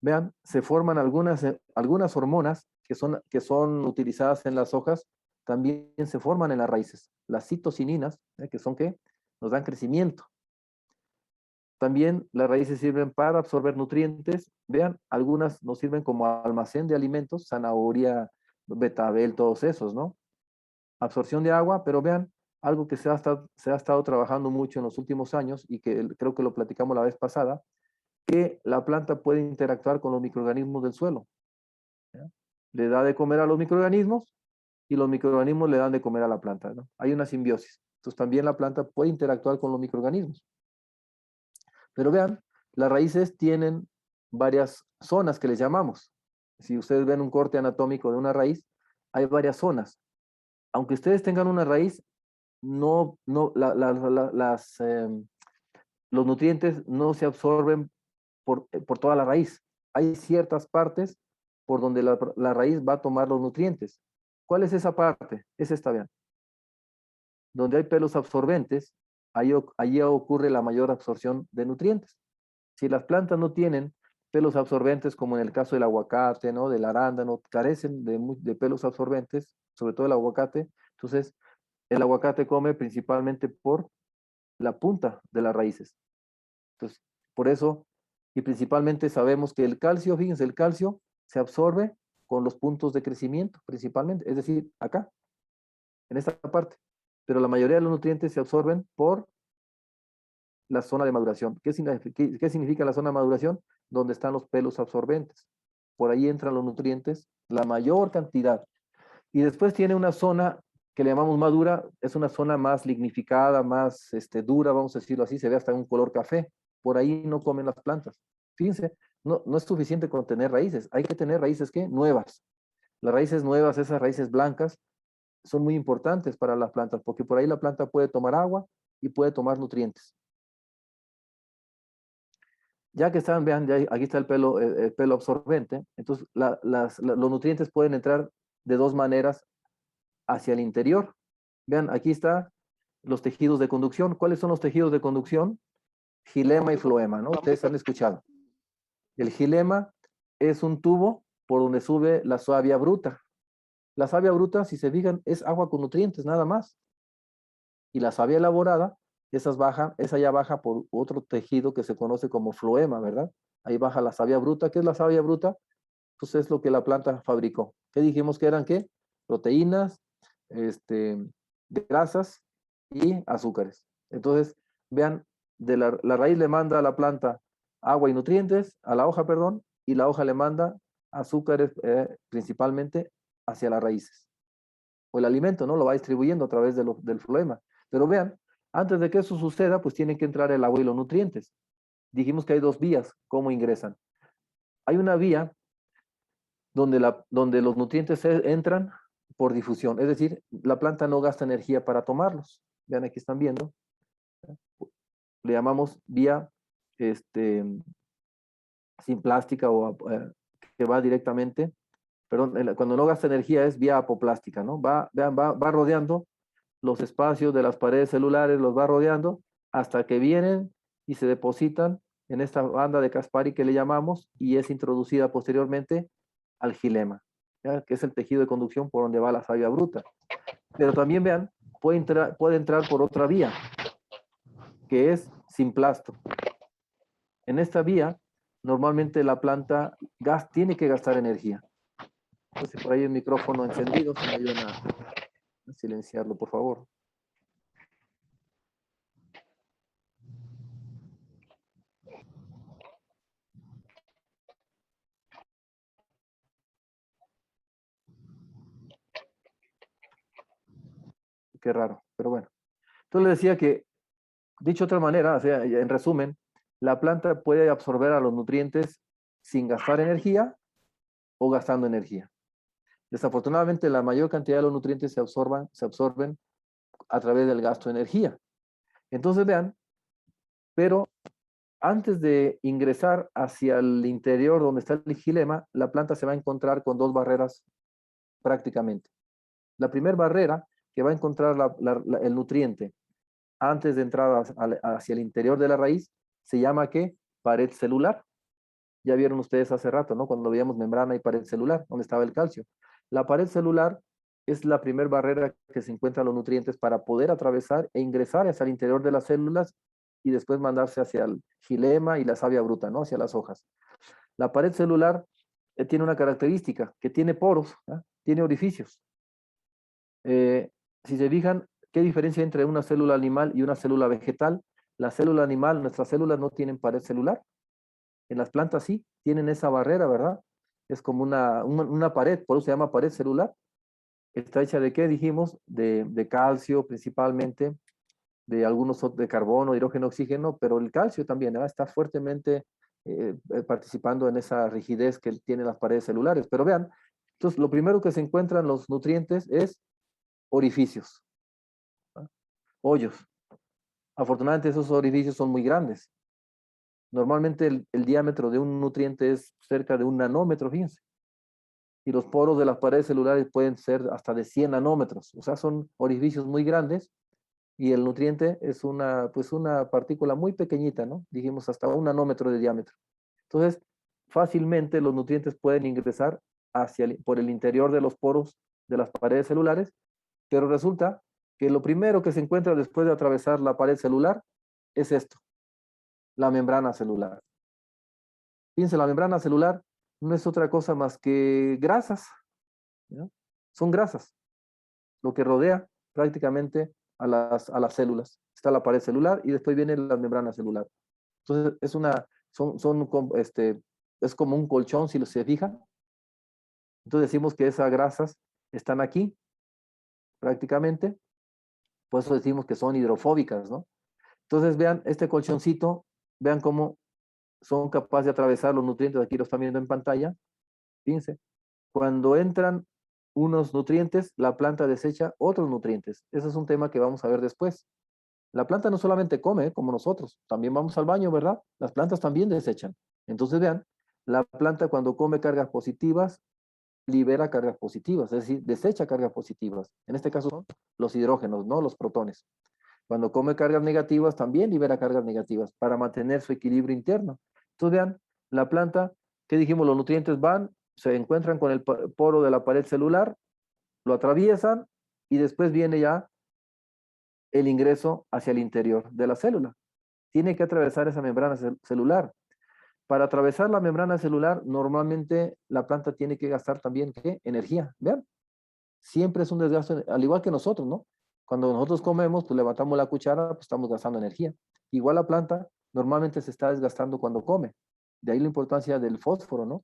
Vean, se forman algunas hormonas que son utilizadas en las hojas, también se forman en las raíces. Las citocininas, que son ¿qué? Nos dan crecimiento. También las raíces sirven para absorber nutrientes. Vean, algunas nos sirven como almacén de alimentos, zanahoria, betabel, todos esos, ¿no? Absorción de agua, pero vean, algo que se ha estado trabajando mucho en los últimos años y que creo que lo platicamos la vez pasada, que la planta puede interactuar con los microorganismos del suelo. ¿Ya? Le da de comer a los microorganismos y los microorganismos le dan de comer a la planta, ¿no? Hay una simbiosis. Entonces también la planta puede interactuar con los microorganismos. Pero vean, las raíces tienen varias zonas que les llamamos. Si ustedes ven un corte anatómico de una raíz, hay varias zonas. Aunque ustedes tengan una raíz, los nutrientes no se absorben por toda la raíz. Hay ciertas partes por donde la raíz va a tomar los nutrientes. ¿Cuál es esa parte? Es esta, vean. Donde hay pelos absorbentes, allí ocurre la mayor absorción de nutrientes. Si las plantas no tienen pelos absorbentes, como en el caso del aguacate, ¿no? Del arándano, carecen de pelos absorbentes, sobre todo el aguacate, entonces el aguacate come principalmente por la punta de las raíces. Entonces, por eso, y principalmente sabemos que el calcio, fíjense, el calcio se absorbe con los puntos de crecimiento, principalmente, es decir, acá, en esta parte. Pero la mayoría de los nutrientes se absorben por la zona de maduración. ¿Qué significa la zona de maduración? Donde están los pelos absorbentes. Por ahí entran los nutrientes, la mayor cantidad. Y después tiene una zona que le llamamos madura, es una zona más lignificada, más dura, vamos a decirlo así, se ve hasta un color café. Por ahí no comen las plantas. Fíjense, no es suficiente con tener raíces, hay que tener raíces ¿qué? Nuevas. Las raíces nuevas, esas raíces blancas, son muy importantes para las plantas, porque por ahí la planta puede tomar agua y puede tomar nutrientes. Ya que están, vean, ya aquí está el pelo absorbente, entonces los nutrientes pueden entrar de dos maneras hacia el interior. Vean, aquí está los tejidos de conducción. ¿Cuáles son los tejidos de conducción? Xilema y floema, ¿no? Ustedes han escuchado. El xilema es un tubo por donde sube la savia bruta. La savia bruta, si se fijan, es agua con nutrientes, nada más. Y la savia elaborada, esa ya baja por otro tejido que se conoce como floema, ¿verdad? Ahí baja la savia bruta. ¿Qué es la savia bruta? Pues es lo que la planta fabricó. ¿Qué dijimos que eran qué? Proteínas, grasas y azúcares. Entonces, vean, la raíz le manda a la planta agua y nutrientes, a la hoja, perdón, y la hoja le manda azúcares principalmente hacia las raíces. O el alimento, ¿no? Lo va distribuyendo a través del floema. Pero vean, antes de que eso suceda, pues tienen que entrar el agua y los nutrientes. Dijimos que hay dos vías, ¿cómo ingresan? Hay una vía donde los nutrientes entran por difusión, es decir, la planta no gasta energía para tomarlos. Vean, aquí están viendo. Le llamamos vía sin plástica o que va directamente, perdón, cuando no gasta energía es vía apoplástica, ¿no? Va rodeando los espacios de las paredes celulares, los va rodeando hasta que vienen y se depositan en esta banda de Caspari que le llamamos y es introducida posteriormente al xilema, ¿ya? Que es el tejido de conducción por donde va la savia bruta. Pero también vean, puede entrar por otra vía, que es simplasto. En esta vía, normalmente la planta tiene que gastar energía. Entonces, por ahí el micrófono encendido, se me ayudan a silenciarlo, por favor. Qué raro, pero bueno. Entonces le decía que, dicho de otra manera, o sea, en resumen, la planta puede absorber a los nutrientes sin gastar energía o gastando energía. Desafortunadamente, la mayor cantidad de los nutrientes se absorben a través del gasto de energía. Entonces, vean, pero antes de ingresar hacia el interior donde está el xilema, la planta se va a encontrar con dos barreras prácticamente. La primera barrera que va a encontrar el nutriente antes de entrar hacia el interior de la raíz se llama ¿qué? Pared celular. Ya vieron ustedes hace rato, ¿no? Cuando veíamos membrana y pared celular, donde estaba el calcio. La pared celular es la primera barrera que se encuentran los nutrientes para poder atravesar e ingresar hacia el interior de las células y después mandarse hacia el xilema y la savia bruta, ¿no? Hacia las hojas. La pared celular tiene una característica, que tiene poros, ¿eh? Tiene orificios. Si se fijan, ¿qué diferencia hay entre una célula animal y una célula vegetal? La célula animal, nuestras células no tienen pared celular. En las plantas sí, tienen esa barrera, ¿verdad? Es como una pared, por eso se llama pared celular. Está hecha de qué, dijimos, de calcio principalmente, de algunos de carbono, hidrógeno, oxígeno, pero el calcio también, ¿verdad? Está fuertemente participando en esa rigidez que tienen las paredes celulares. Pero vean, entonces lo primero que se encuentran los nutrientes es orificios, ¿no? Hoyos. Afortunadamente esos orificios son muy grandes. Normalmente el diámetro de un nutriente es cerca de 1 nanómetro, fíjense. Y los poros de las paredes celulares pueden ser hasta de 100 nanómetros. O sea, son orificios muy grandes y el nutriente es una partícula muy pequeñita, ¿no? Dijimos hasta 1 nanómetro de diámetro. Entonces, fácilmente los nutrientes pueden ingresar por el interior de los poros de las paredes celulares, pero resulta que lo primero que se encuentra después de atravesar la pared celular es esto, la membrana celular. Fíjense, la membrana celular no es otra cosa más que grasas, ¿no? Son grasas, lo que rodea prácticamente a las células. Está la pared celular y después viene la membrana celular. Entonces, es como un colchón, si se fijan. Entonces decimos que esas grasas están aquí, prácticamente. Por eso decimos que son hidrofóbicas, ¿no? Entonces, vean este colchoncito, vean cómo son capaces de atravesar los nutrientes. Aquí lo están viendo en pantalla. Fíjense, cuando entran unos nutrientes, la planta desecha otros nutrientes. Ese es un tema que vamos a ver después. La planta no solamente come, como nosotros, también vamos al baño, ¿verdad? Las plantas también desechan. Entonces, vean, la planta cuando come cargas positivas, libera cargas positivas, es decir, desecha cargas positivas. En este caso son los hidrógenos, no los protones. Cuando come cargas negativas, también libera cargas negativas para mantener su equilibrio interno. Entonces, vean, la planta, ¿qué dijimos? Los nutrientes van, se encuentran con el poro de la pared celular, lo atraviesan y después viene ya el ingreso hacia el interior de la célula. Tiene que atravesar esa membrana celular. Para atravesar la membrana celular, normalmente la planta tiene que gastar también, ¿qué? Energía. Vean, siempre es un desgaste, al igual que nosotros, ¿no? Cuando nosotros comemos, pues levantamos la cuchara, pues estamos gastando energía. Igual la planta normalmente se está desgastando cuando come. De ahí la importancia del fósforo, ¿no?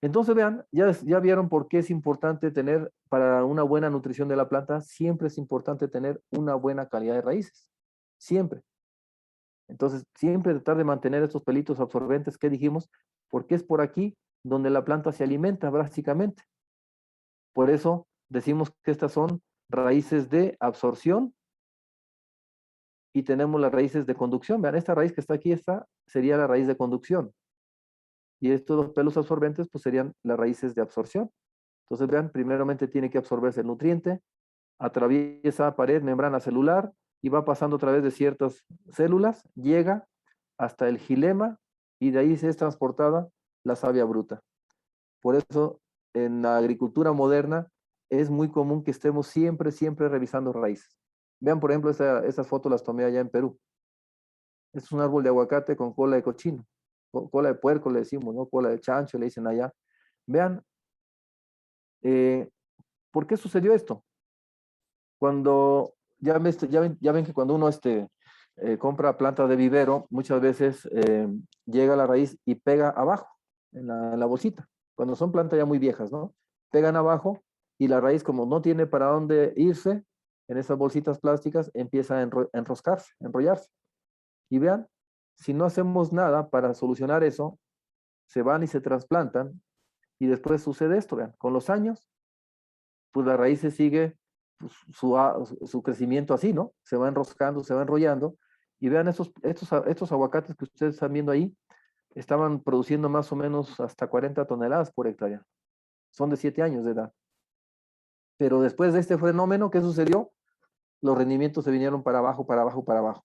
Entonces, vean, ya vieron por qué es importante tener, para una buena nutrición de la planta, siempre es importante tener una buena calidad de raíces. Siempre. Entonces, siempre tratar de mantener estos pelitos absorbentes que dijimos, porque es por aquí donde la planta se alimenta básicamente. Por eso decimos que estas son raíces de absorción y tenemos las raíces de conducción. Vean, esta raíz que está aquí, esta sería la raíz de conducción. Y estos dos pelos absorbentes, pues serían las raíces de absorción. Entonces, vean, primeramente tiene que absorberse el nutriente, atraviesa pared, membrana celular y va pasando a través de ciertas células, llega hasta el xilema y de ahí se es transportada la savia bruta. Por eso, en la agricultura moderna, es muy común que estemos siempre revisando raíces. Vean, por ejemplo, esas fotos las tomé allá en Perú. Este es un árbol de aguacate con cola de cochino, cola de puerco le decimos, ¿no? Cola de chancho le dicen allá. Vean, ¿por qué sucedió esto? Cuando, ya ven que cuando uno compra plantas de vivero, muchas veces llega a la raíz y pega abajo, en la bolsita. Cuando son plantas ya muy viejas, ¿no? Pegan abajo y la raíz, como no tiene para dónde irse, en esas bolsitas plásticas empieza a enroscarse, enrollarse. Y vean, si no hacemos nada para solucionar eso, se van y se trasplantan y después sucede esto, vean, con los años, pues la raíz se sigue pues, su crecimiento así, ¿no? Se va enroscando, se va enrollando. Y vean estos aguacates que ustedes están viendo ahí, estaban produciendo más o menos hasta 40 toneladas por hectárea. Son de 7 años de edad. Pero después de este fenómeno, ¿qué sucedió? Los rendimientos se vinieron para abajo, para abajo, para abajo.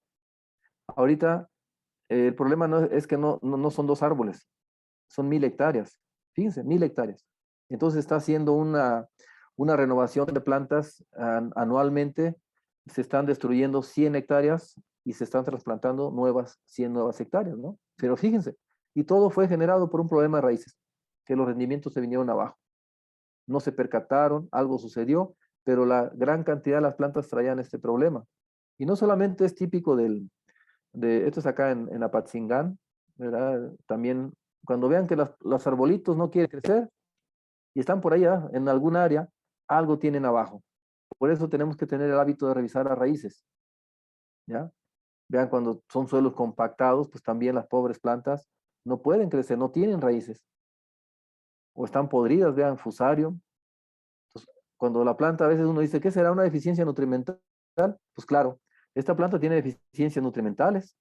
Ahorita el problema no es que no son 2 árboles, son 1000 hectáreas. Fíjense, 1000 hectáreas. Entonces está haciendo una renovación de plantas anualmente. Se están destruyendo 100 hectáreas y se están trasplantando 100 nuevas hectáreas, ¿no? Pero fíjense, y todo fue generado por un problema de raíces, que los rendimientos se vinieron abajo. No se percataron, algo sucedió, pero la gran cantidad de las plantas traían este problema. Y no solamente es típico esto es acá en Apatzingán, ¿verdad? También cuando vean que los arbolitos no quieren crecer y están por allá en algún área, algo tienen abajo. Por eso tenemos que tener el hábito de revisar las raíces, ¿ya? Vean, cuando son suelos compactados, pues también las pobres plantas no pueden crecer, no tienen raíces. O están podridas, vean, fusario. Entonces, cuando la planta, a veces uno dice, ¿qué será una deficiencia nutrimental? Pues claro, esta planta tiene deficiencias nutrimentales.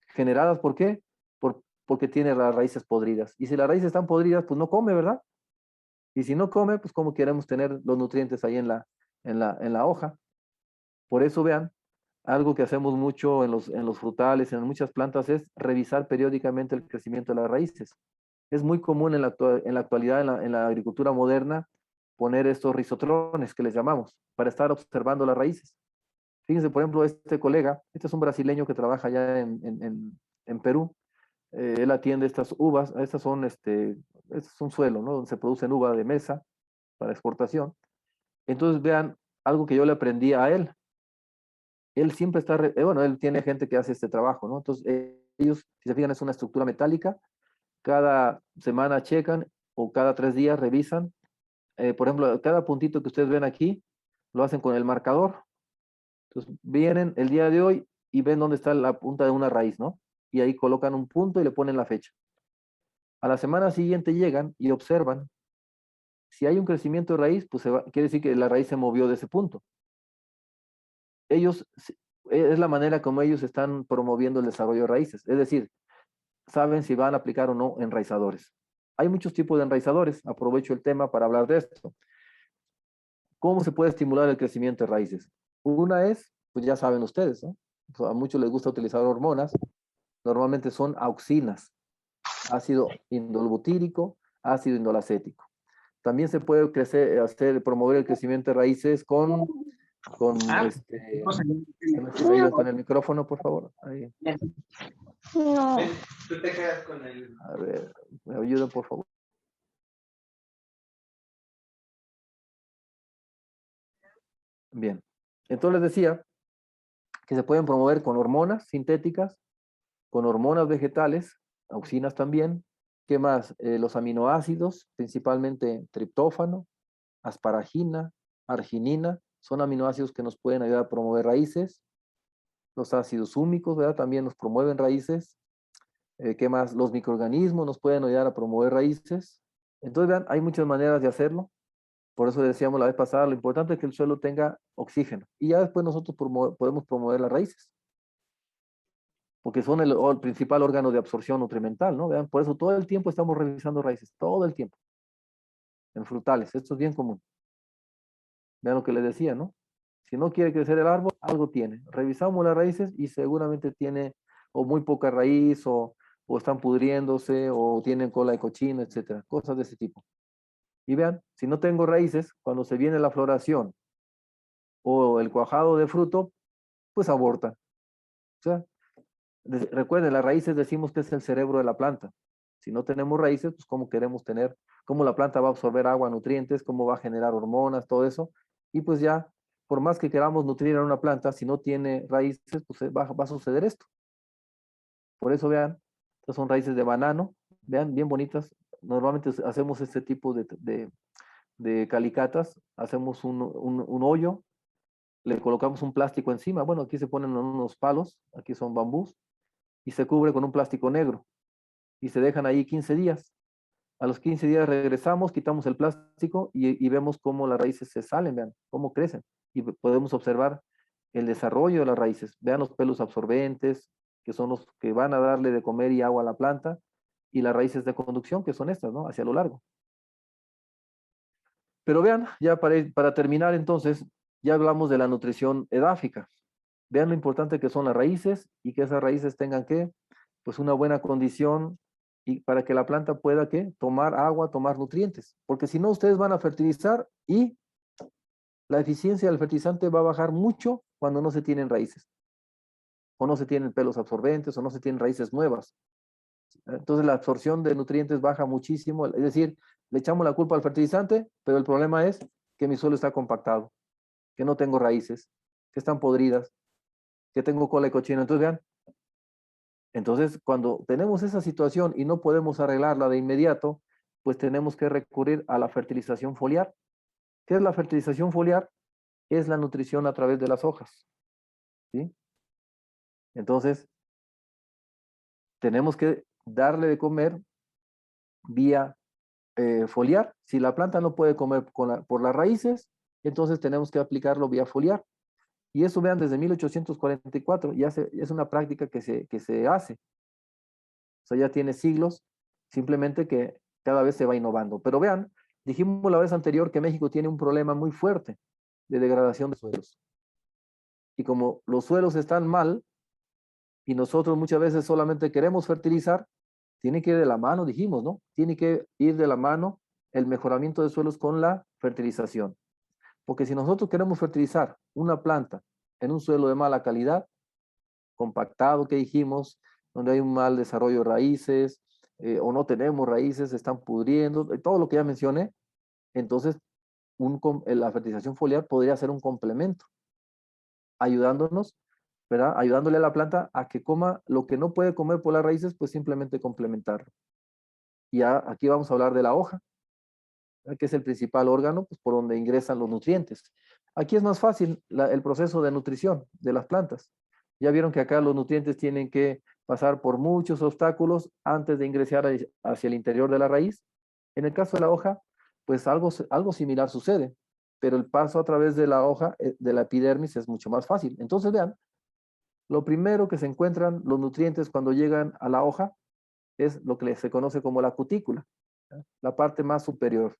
¿Generadas por qué? Porque tiene las raíces podridas. Y si las raíces están podridas, pues no come, ¿verdad? Y si no come, pues cómo queremos tener los nutrientes ahí en la hoja. Por eso, vean, algo que hacemos mucho en los frutales, en muchas plantas, es revisar periódicamente el crecimiento de las raíces. Es muy común en la actualidad, en la agricultura moderna, poner estos rizotrones que les llamamos, para estar observando las raíces. Fíjense, por ejemplo, este colega, este es un brasileño que trabaja allá en Perú. Él atiende estas uvas, este es un suelo, ¿no? Donde se producen uva de mesa para exportación. Entonces, vean, algo que yo le aprendí a él. Él siempre está, bueno, él tiene gente que hace este trabajo, ¿no? Entonces, ellos, si se fijan, es una estructura metálica. Cada semana checan o cada 3 días revisan. Por ejemplo, cada puntito que ustedes ven aquí, lo hacen con el marcador. Entonces, vienen el día de hoy y ven dónde está la punta de una raíz, ¿no? Y ahí colocan un punto y le ponen la fecha. A la semana siguiente llegan y observan Si hay un crecimiento de raíz, pues quiere decir que la raíz se movió de ese punto. Es la manera como ellos están promoviendo el desarrollo de raíces. Es decir, saben si van a aplicar o no enraizadores. Hay muchos tipos de enraizadores. Aprovecho el tema para hablar de esto. ¿Cómo se puede estimular el crecimiento de raíces? Una es, pues ya saben ustedes, ¿no? Pues a muchos les gusta utilizar hormonas. Normalmente son auxinas, ácido indolbutírico, ácido indolacético. También se puede promover el crecimiento de raíces con ¿me ayudan con el micrófono, por favor? Ahí. No. Tú te quedas con el... A ver, me ayudan, por favor. Bien. Entonces les decía que se pueden promover con hormonas sintéticas, con hormonas vegetales, auxinas también. ¿Qué más? Los aminoácidos, principalmente triptófano, asparagina, arginina, son aminoácidos que nos pueden ayudar a promover raíces. Los ácidos húmicos, ¿verdad? También nos promueven raíces. ¿Qué más? Los microorganismos nos pueden ayudar a promover raíces. Entonces, vean, hay muchas maneras de hacerlo. Por eso decíamos la vez pasada, lo importante es que el suelo tenga oxígeno. Y ya después nosotros podemos promover las raíces. Porque son el principal órgano de absorción nutrimental, ¿no? Vean, por eso todo el tiempo estamos revisando raíces, todo el tiempo. En frutales, esto es bien común. Vean lo que les decía, ¿no? Si no quiere crecer el árbol, algo tiene. Revisamos las raíces y seguramente tiene o muy poca raíz, o están pudriéndose, o tienen cola de cochino, etcétera. Cosas de ese tipo. Y vean, si no tengo raíces, cuando se viene la floración o el cuajado de fruto, pues aborta. O sea, recuerden, las raíces decimos que es el cerebro de la planta. Si no tenemos raíces, pues cómo queremos tener, cómo la planta va a absorber agua, nutrientes, cómo va a generar hormonas, todo eso. Y pues ya, por más que queramos nutrir a una planta, si no tiene raíces, pues va a suceder esto. Por eso vean, estas son raíces de banano, vean, bien bonitas. Normalmente hacemos este tipo de calicatas, hacemos un hoyo, le colocamos un plástico encima. Bueno, aquí se ponen unos palos, aquí son bambús, y se cubre con un plástico negro. Y se dejan ahí 15 días. A los 15 días regresamos, quitamos el plástico y vemos cómo las raíces se salen, vean, cómo crecen. Y podemos observar el desarrollo de las raíces. Vean los pelos absorbentes, que son los que van a darle de comer y agua a la planta, y las raíces de conducción, que son estas, ¿no? Hacia lo largo. Pero vean, ya para terminar entonces, ya hablamos de la nutrición edáfica. Vean lo importante que son las raíces y que esas raíces tengan que, pues una buena condición y para que la planta pueda que tomar agua, tomar nutrientes. Porque si no, ustedes van a fertilizar y la eficiencia del fertilizante va a bajar mucho cuando no se tienen raíces. O no se tienen pelos absorbentes o no se tienen raíces nuevas. Entonces la absorción de nutrientes baja muchísimo. Es decir, le echamos la culpa al fertilizante, pero el problema es que mi suelo está compactado, que no tengo raíces, que están podridas, que tengo cola de cochino. Entonces, vean, entonces cuando tenemos esa situación y no podemos arreglarla de inmediato, pues tenemos que recurrir a la fertilización foliar. ¿Qué es la fertilización foliar? Es la nutrición a través de las hojas, ¿sí? Entonces, tenemos que darle de comer vía foliar. Si la planta no puede comer por las raíces, entonces tenemos que aplicarlo vía foliar. Y eso, vean, desde 1844 ya es una práctica que se hace. O sea, ya tiene siglos, simplemente que cada vez se va innovando. Pero vean, dijimos la vez anterior que México tiene un problema muy fuerte de degradación de suelos. Y como los suelos están mal, y nosotros muchas veces solamente queremos fertilizar, tiene que ir de la mano, dijimos, ¿no? Tiene que ir de la mano el mejoramiento de suelos con la fertilización. Porque si nosotros queremos fertilizar una planta en un suelo de mala calidad, compactado que dijimos, donde hay un mal desarrollo de raíces, o no tenemos raíces, se están pudriendo, todo lo que ya mencioné, entonces la fertilización foliar podría ser un complemento, ayudándonos, ¿verdad? Ayudándole a la planta a que coma lo que no puede comer por las raíces, pues simplemente complementarlo. Y aquí vamos a hablar de la hoja, que es el principal órgano pues, por donde ingresan los nutrientes. Aquí es más fácil el proceso de nutrición de las plantas. Ya vieron que acá los nutrientes tienen que pasar por muchos obstáculos antes de ingresar hacia el interior de la raíz. En el caso de la hoja, pues algo similar sucede, pero el paso a través de la hoja, de la epidermis, es mucho más fácil. Entonces, vean, lo primero que se encuentran los nutrientes cuando llegan a la hoja es lo que se conoce como la cutícula, ¿ya? La parte más superior.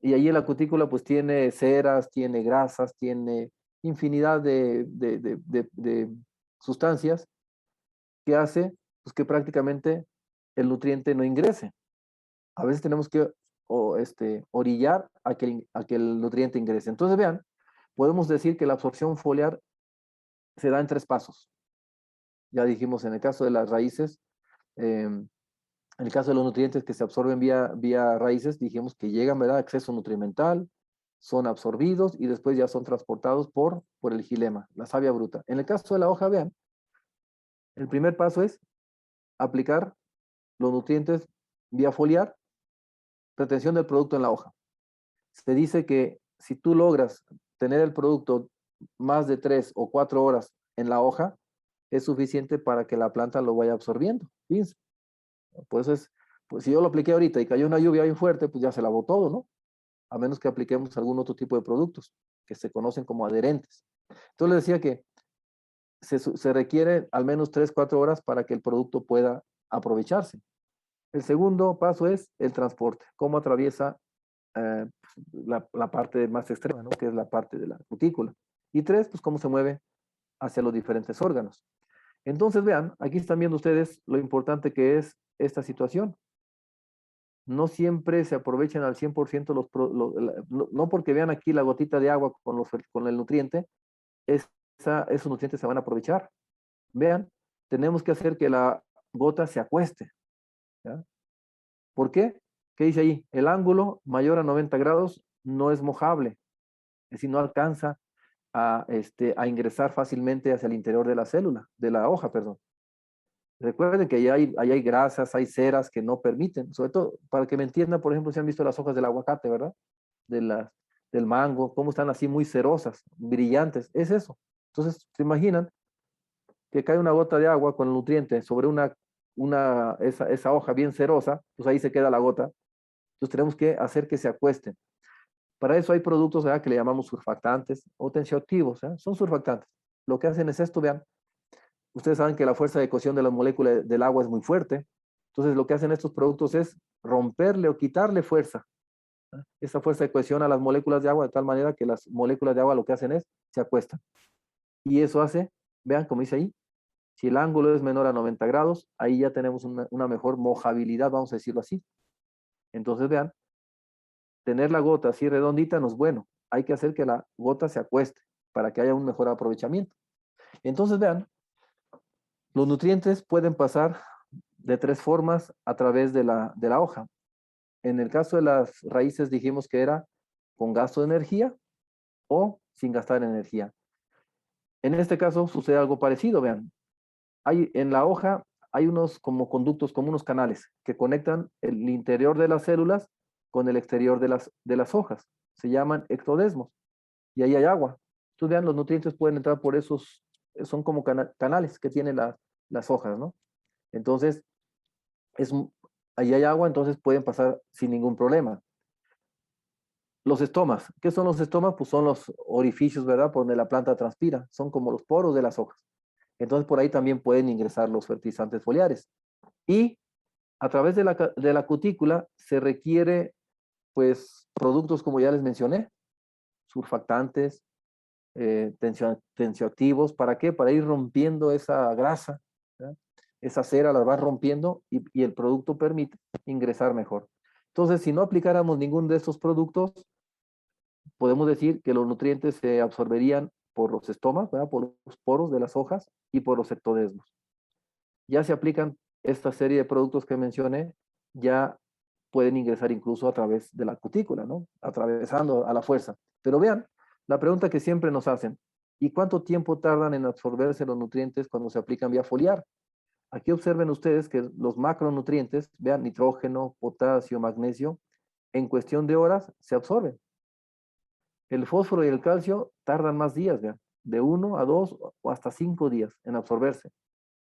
Y allí en la cutícula pues tiene ceras, tiene grasas, tiene infinidad de sustancias que hace pues, que prácticamente el nutriente no ingrese. A veces tenemos que orillar a que el nutriente ingrese. Entonces vean, podemos decir que la absorción foliar se da en 3 pasos. Ya dijimos en el caso de las raíces, en el caso de los nutrientes que se absorben vía raíces, dijimos que llegan, ¿verdad? Exceso nutrimental, son absorbidos y después ya son transportados por el xilema, la savia bruta. En el caso de la hoja, vean, el primer paso es aplicar los nutrientes vía foliar, retención del producto en la hoja. Se dice que si tú logras tener el producto más de 3 o 4 horas en la hoja, es suficiente para que la planta lo vaya absorbiendo. Fíjense. Pues si yo lo apliqué ahorita y cayó una lluvia bien fuerte, pues ya se lavó todo, ¿no? A menos que apliquemos algún otro tipo de productos que se conocen como adherentes. Entonces les decía que se requiere al menos 3, 4 horas para que el producto pueda aprovecharse. El segundo paso es el transporte, cómo atraviesa la parte más extrema, ¿no? Que es la parte de la cutícula. Y 3, pues cómo se mueve hacia los diferentes órganos. Entonces vean, aquí están viendo ustedes lo importante que es esta situación. No siempre se aprovechan al 100% no porque vean aquí la gotita de agua con el nutriente, esos nutrientes se van a aprovechar. Vean, tenemos que hacer que la gota se acueste, ¿ya? ¿Por qué? ¿Qué dice ahí? El ángulo mayor a 90 grados no es mojable, es decir, no alcanza a ingresar fácilmente hacia el interior de la célula, de la hoja, perdón. Recuerden que ahí hay grasas, hay ceras que no permiten, sobre todo para que me entiendan, por ejemplo, si han visto las hojas del aguacate, ¿verdad? Del mango, cómo están así muy cerosas, brillantes, es eso. Entonces, ¿se imaginan que cae una gota de agua con el nutriente sobre esa hoja bien cerosa? Pues ahí se queda la gota. Entonces tenemos que hacer que se acuesten. Para eso hay productos, ¿verdad?, que le llamamos surfactantes o tensioactivos, ¿eh? Son surfactantes. Lo que hacen es esto, vean. Ustedes saben que la fuerza de cohesión de las moléculas del agua es muy fuerte. Entonces lo que hacen estos productos es romperle o quitarle fuerza, ¿eh? Esa fuerza de cohesión a las moléculas de agua de tal manera que las moléculas de agua lo que hacen es se acuestan. Y eso hace, vean como dice ahí, si el ángulo es menor a 90 grados, ahí ya tenemos una mejor mojabilidad, vamos a decirlo así. Entonces vean, tener la gota así redondita no es bueno. Hay que hacer que la gota se acueste para que haya un mejor aprovechamiento. Entonces vean, los nutrientes pueden pasar de 3 formas a través de la hoja. En el caso de las raíces dijimos que era con gasto de energía o sin gastar energía. En este caso sucede algo parecido, vean. En la hoja hay unos como conductos, como unos canales que conectan el interior de las células con el exterior de las hojas. Se llaman ectodesmos. Y ahí hay agua. Entonces vean, los nutrientes pueden entrar por esos, son como canales que tienen las hojas, ¿no? Entonces, ahí hay agua, entonces pueden pasar sin ningún problema. Los estomas. ¿Qué son los estomas? Pues son los orificios, ¿verdad? Por donde la planta transpira. Son como los poros de las hojas. Entonces, por ahí también pueden ingresar los fertilizantes foliares. Y a través de la cutícula se requiere, pues, productos como ya les mencioné, surfactantes, tensioactivos. ¿Para qué? Para ir rompiendo esa grasa, ¿verdad? Esa cera la va rompiendo y el producto permite ingresar mejor. Entonces, si no aplicáramos ninguno de estos productos, podemos decir que los nutrientes se absorberían por los estomas, ¿verdad?, por los poros de las hojas y por los ectodesmos. Ya se aplican esta serie de productos que mencioné, ya pueden ingresar incluso a través de la cutícula, ¿no? Atravesando a la fuerza. Pero vean, la pregunta que siempre nos hacen, ¿y cuánto tiempo tardan en absorberse los nutrientes cuando se aplican vía foliar? Aquí observen ustedes que los macronutrientes, vean, nitrógeno, potasio, magnesio, en cuestión de horas se absorben. El fósforo y el calcio tardan más días, vean, de 1 a 2 o hasta 5 días en absorberse,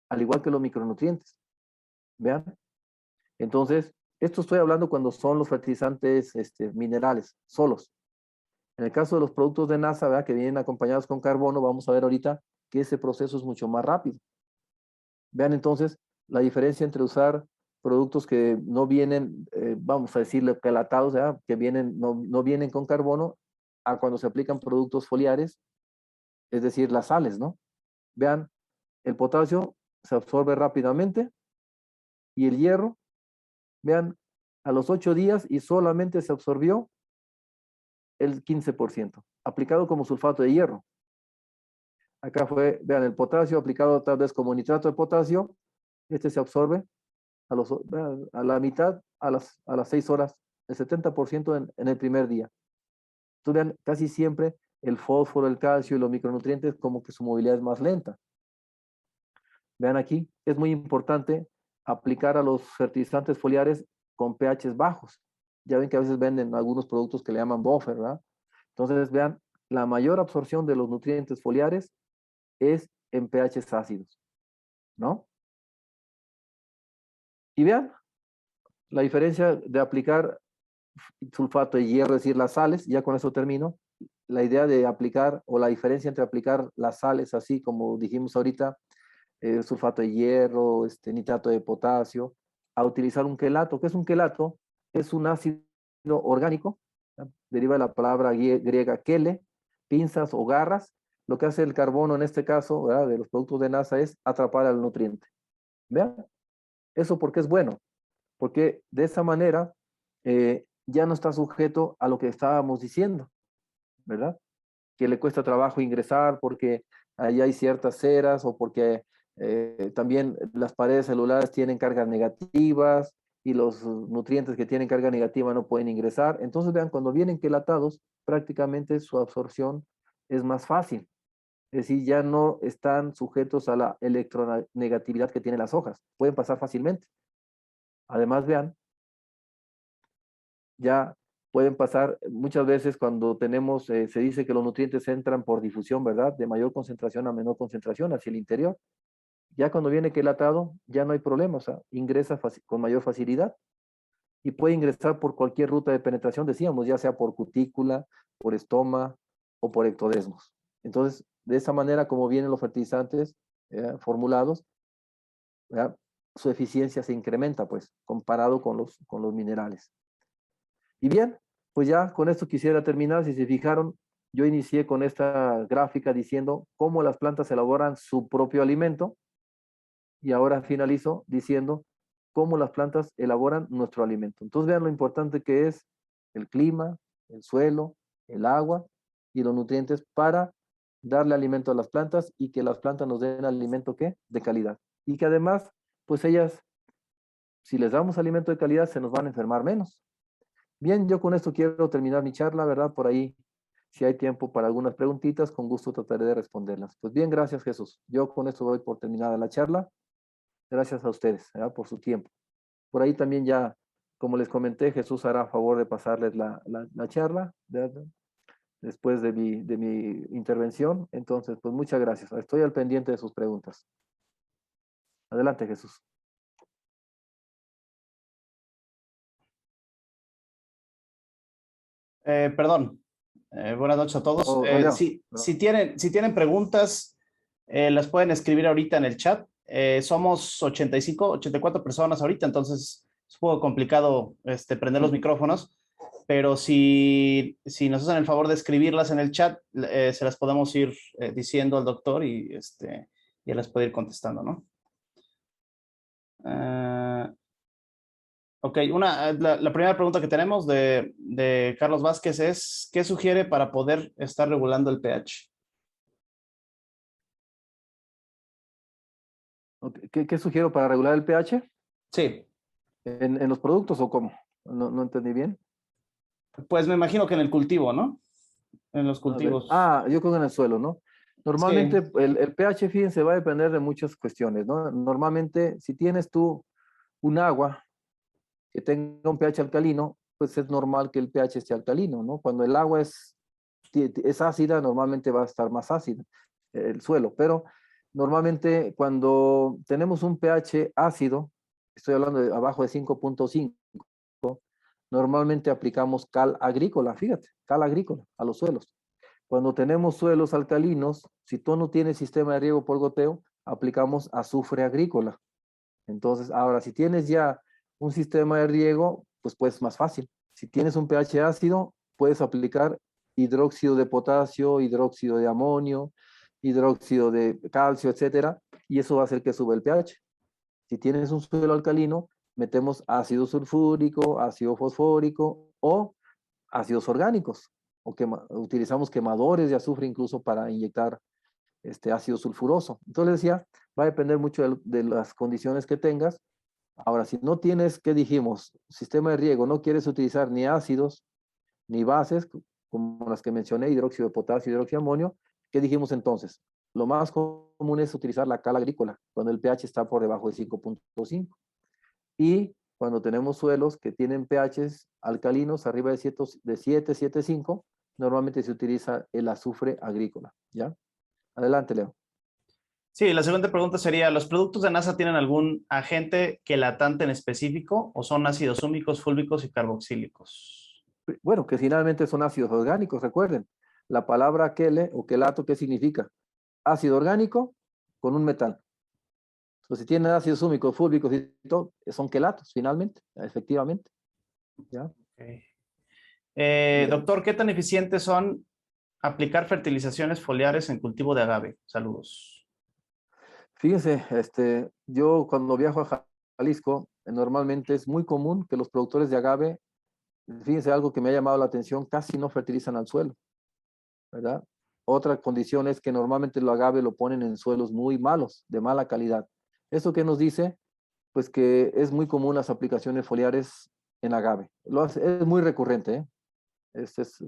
al igual que los micronutrientes. Vean. Entonces, Esto estoy hablando cuando son los fertilizantes minerales, solos. En el caso de los productos de NASA, ¿verdad?, que vienen acompañados con carbono, vamos a ver ahorita que ese proceso es mucho más rápido. Vean entonces la diferencia entre usar productos que no vienen, vamos a decirle, pelatados, ¿verdad?, que vienen, no vienen con carbono, a cuando se aplican productos foliares, es decir, las sales, ¿no? Vean, el potasio se absorbe rápidamente y el hierro, vean, a los 8 días y solamente se absorbió el 15%, aplicado como sulfato de hierro. Acá fue, vean, el potasio aplicado tal vez como nitrato de potasio, este se absorbe a la mitad a las 6 horas, el 70% en el primer día. Entonces vean, casi siempre el fósforo, el calcio y los micronutrientes como que su movilidad es más lenta. Vean aquí, es muy importante aplicar a los fertilizantes foliares con pHs bajos. Ya ven que a veces venden algunos productos que le llaman buffer, ¿verdad? Entonces vean, la mayor absorción de los nutrientes foliares es en pHs ácidos, ¿no? Y vean, la diferencia de aplicar sulfato de hierro, es decir, las sales, ya con eso termino. La idea de aplicar, o la diferencia entre aplicar las sales, así como dijimos ahorita, sulfato de hierro, nitrato de potasio, a utilizar un quelato. ¿Qué es un quelato? Es un ácido orgánico, ¿ya?, deriva de la palabra griega quele, pinzas o garras. Lo que hace el carbono en este caso, ¿verdad?, de los productos de NASA, es atrapar al nutriente. ¿Vean? ¿Eso por qué es bueno? Porque de esa manera ya no está sujeto a lo que estábamos diciendo, ¿verdad? Que le cuesta trabajo ingresar porque ahí hay ciertas ceras o porque también las paredes celulares tienen cargas negativas y los nutrientes que tienen carga negativa no pueden ingresar. Entonces, vean, cuando vienen quelatados, prácticamente su absorción es más fácil. Es decir, ya no están sujetos a la electronegatividad que tienen las hojas. Pueden pasar fácilmente. Además, vean, ya pueden pasar muchas veces cuando tenemos, se dice que los nutrientes entran por difusión, ¿verdad? De mayor concentración a menor concentración hacia el interior. Ya cuando viene quelatado, ya no hay problema, o sea, ingresa con mayor facilidad y puede ingresar por cualquier ruta de penetración, decíamos, ya sea por cutícula, por estoma o por ectodesmos. Entonces, de esa manera, como vienen los fertilizantes formulados, ¿verdad?, su eficiencia se incrementa, pues, comparado con los minerales. Y bien, pues ya con esto quisiera terminar. Si se fijaron, yo inicié con esta gráfica diciendo cómo las plantas elaboran su propio alimento y ahora finalizo diciendo cómo las plantas elaboran nuestro alimento. Entonces vean lo importante que es el clima, el suelo, el agua y los nutrientes para darle alimento a las plantas y que las plantas nos den alimento, ¿qué?, de calidad. Y que además, pues ellas, si les damos alimento de calidad, se nos van a enfermar menos. Bien, yo con esto quiero terminar mi charla, ¿verdad? Por ahí, si hay tiempo para algunas preguntitas, con gusto trataré de responderlas. Pues bien, gracias, Jesús. Yo con esto doy por terminada la charla. Gracias a ustedes, ¿verdad?, por su tiempo. Por ahí también ya, como les comenté, Jesús hará favor de pasarles la charla, ¿verdad?, después de mi intervención. Entonces, pues muchas gracias. Estoy al pendiente de sus preguntas. Adelante, Jesús. Perdón. Buenas noches a todos. Leo. Si tienen preguntas, las pueden escribir ahorita en el chat. Somos 84 personas ahorita, entonces es un poco complicado prender los micrófonos, pero si nos hacen el favor de escribirlas en el chat, se las podemos ir diciendo al doctor y ya las puede ir contestando, ¿no? Ok, la primera pregunta que tenemos de Carlos Vázquez es, ¿qué sugiere para poder estar regulando el pH? ¿Qué sugiero para regular el pH? Sí. ¿En los productos o cómo? No entendí bien. Pues me imagino que en el cultivo, ¿no? En los cultivos. Yo creo que en el suelo, ¿no? Normalmente Sí. el pH, fíjense, va a depender de muchas cuestiones, ¿no? Normalmente, si tienes tú un agua que tenga un pH alcalino, pues es normal que el pH esté alcalino, ¿no? Cuando el agua es ácida, normalmente va a estar más ácida el suelo, pero normalmente cuando tenemos un pH ácido, estoy hablando de abajo de 5.5, normalmente aplicamos cal agrícola, fíjate, cal agrícola a los suelos. Cuando tenemos suelos alcalinos, si tú no tienes sistema de riego por goteo, aplicamos azufre agrícola. Entonces, ahora, si tienes ya un sistema de riego, pues más fácil. Si tienes un pH ácido, puedes aplicar hidróxido de potasio, hidróxido de amonio, hidróxido de calcio, etcétera, y eso va a hacer que sube el pH. Si tienes un suelo alcalino, metemos ácido sulfúrico, ácido fosfórico o ácidos orgánicos, o utilizamos quemadores de azufre incluso para inyectar ácido sulfuroso. Entonces les decía, va a depender mucho de las condiciones que tengas. Ahora, si no tienes, ¿qué dijimos? Sistema de riego, no quieres utilizar ni ácidos ni bases, como las que mencioné, hidróxido de potasio, hidróxido de amonio, ¿qué dijimos entonces? Lo más común es utilizar la cal agrícola, cuando el pH está por debajo de 5.5. Y cuando tenemos suelos que tienen pHs alcalinos arriba de 7, 7.5, normalmente se utiliza el azufre agrícola, ¿ya? Adelante, Leo. Sí, la siguiente pregunta sería, ¿los productos de NASA tienen algún agente quelatante en específico o son ácidos húmicos, fúlbicos y carboxílicos? Bueno, que finalmente son ácidos orgánicos, recuerden. La palabra quele o quelato, ¿qué significa? Ácido orgánico con un metal. Entonces, si tienen ácidos húmicos, fúlbicos y todo, son quelatos, finalmente, efectivamente. ¿Ya? Okay. Doctor, ¿qué tan eficientes son aplicar fertilizaciones foliares en cultivo de agave? Saludos. Fíjense, yo cuando viajo a Jalisco, normalmente es muy común que los productores de agave, fíjense algo que me ha llamado la atención, casi no fertilizan al suelo, ¿verdad? Otra condición es que normalmente el agave lo ponen en suelos muy malos, de mala calidad. ¿Esto qué nos dice? Pues que es muy común las aplicaciones foliares en agave. Es muy recurrente, ¿eh?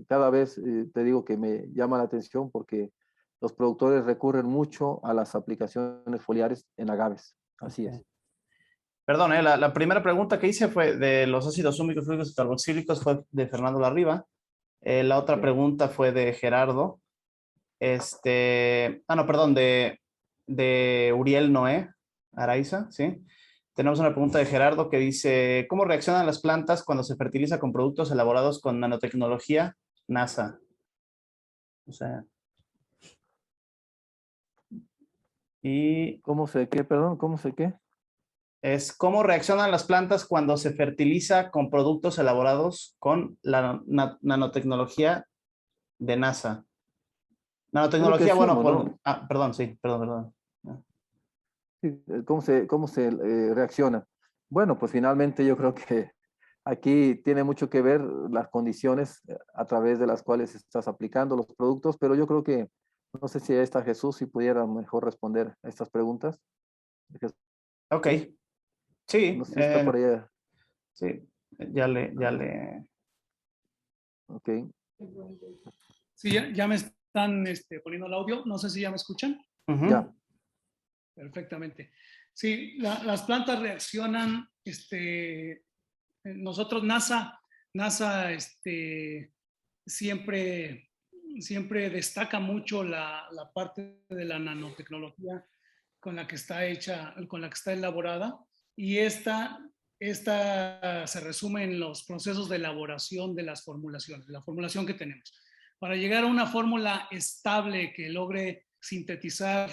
Cada vez te digo que me llama la atención porque los productores recurren mucho a las aplicaciones foliares en agaves. Así es. Perdón, la primera pregunta que hice fue de los ácidos húmicos, fúlbicos y carboxílicos, fue de Fernando Larriba. La otra pregunta fue de Gerardo. No, perdón, de Uriel Noé Araiza, ¿sí? Tenemos una pregunta de Gerardo que dice, ¿cómo reaccionan las plantas cuando se fertiliza con productos elaborados con nanotecnología NASA? O sea, y ¿Cómo se qué? es cómo reaccionan las plantas cuando se fertiliza con productos elaborados con la nanotecnología de NASA. Es lo que Nanotecnología, bueno, decíamos, ¿no? perdón, sí, perdón. Sí, ¿cómo se reacciona? Bueno, pues finalmente yo creo que aquí tiene mucho que ver las condiciones a través de las cuales estás aplicando los productos, pero yo creo que, no sé si está Jesús, si pudiera mejor responder a estas preguntas. Jesús, Ok, sí, no sé si está por allá. sí, ya le. Ok. Sí, ya me están poniendo el audio. No sé si ya me escuchan. Ya. Perfectamente. Sí, las plantas reaccionan, nosotros NASA siempre, siempre destaca mucho la parte de la nanotecnología con la que está hecha, con la que está elaborada, y esta se resume en los procesos de elaboración de las formulaciones, la formulación que tenemos. Para llegar a una fórmula estable que logre sintetizar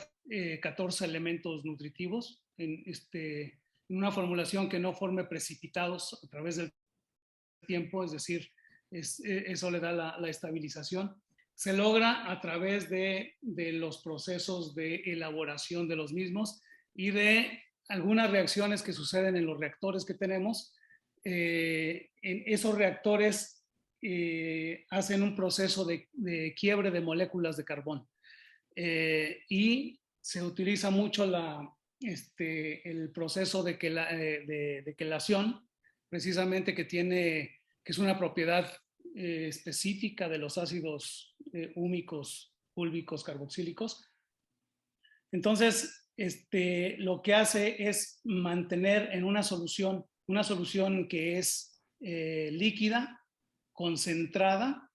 14 elementos nutritivos en una formulación que no forme precipitados a través del tiempo, es decir, eso le da la estabilización. Se logra a través de los procesos de elaboración de los mismos y de algunas reacciones que suceden en los reactores que tenemos. En esos reactores hacen un proceso de quiebre de moléculas de carbón y se utiliza mucho el proceso de quelación, precisamente que es una propiedad específica de los ácidos húmicos, fúlbicos, carboxílicos. Entonces, lo que hace es mantener en una solución que es líquida, concentrada,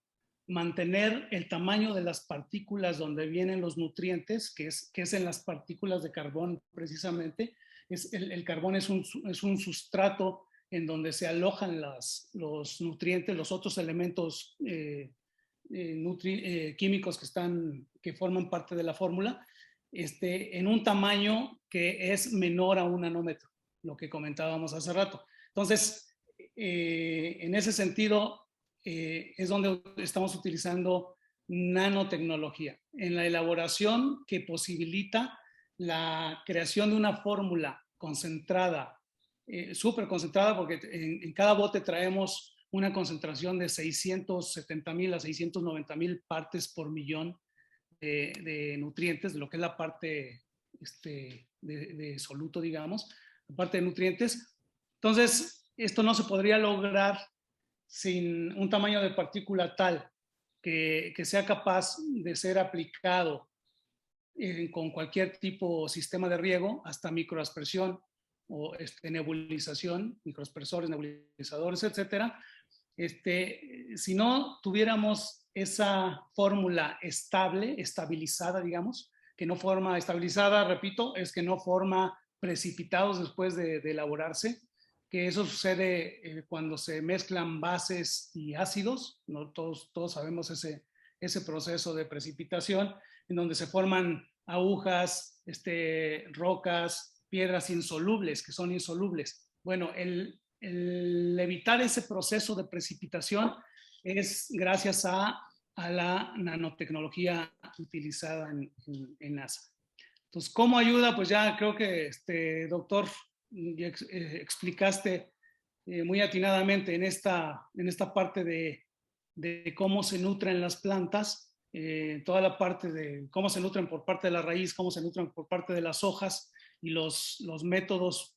mantener el tamaño de las partículas donde vienen los nutrientes, que es en las partículas de carbón precisamente. El carbón es un sustrato en donde se alojan los nutrientes, los otros elementos químicos que forman parte de la fórmula, en un tamaño que es menor a 1 nanómetro, lo que comentábamos hace rato. Entonces, en ese sentido, es donde estamos utilizando nanotecnología en la elaboración que posibilita la creación de una fórmula concentrada, súper concentrada, porque en cada bote traemos una concentración de 670,000 a 690,000 partes por millón de nutrientes, de lo que es la parte de soluto, digamos, la parte de nutrientes. Entonces, esto no se podría lograr sin un tamaño de partícula tal que sea capaz de ser aplicado con cualquier tipo de sistema de riego, hasta microaspersión o nebulización, microaspersores, nebulizadores, etcétera. Si no tuviéramos esa fórmula estabilizada, digamos, que no forma estabilizada, repito, es que no forma precipitados después de elaborarse, que eso sucede cuando se mezclan bases y ácidos, ¿no? Todos sabemos ese proceso de precipitación, en donde se forman agujas, rocas, piedras insolubles, que son insolubles. Bueno, el evitar ese proceso de precipitación es gracias a la nanotecnología utilizada en NASA. Entonces, ¿cómo ayuda? Pues ya creo que, doctor, explicaste muy atinadamente en esta parte de cómo se nutren las plantas, toda la parte de cómo se nutren por parte de la raíz, cómo se nutren por parte de las hojas y los métodos,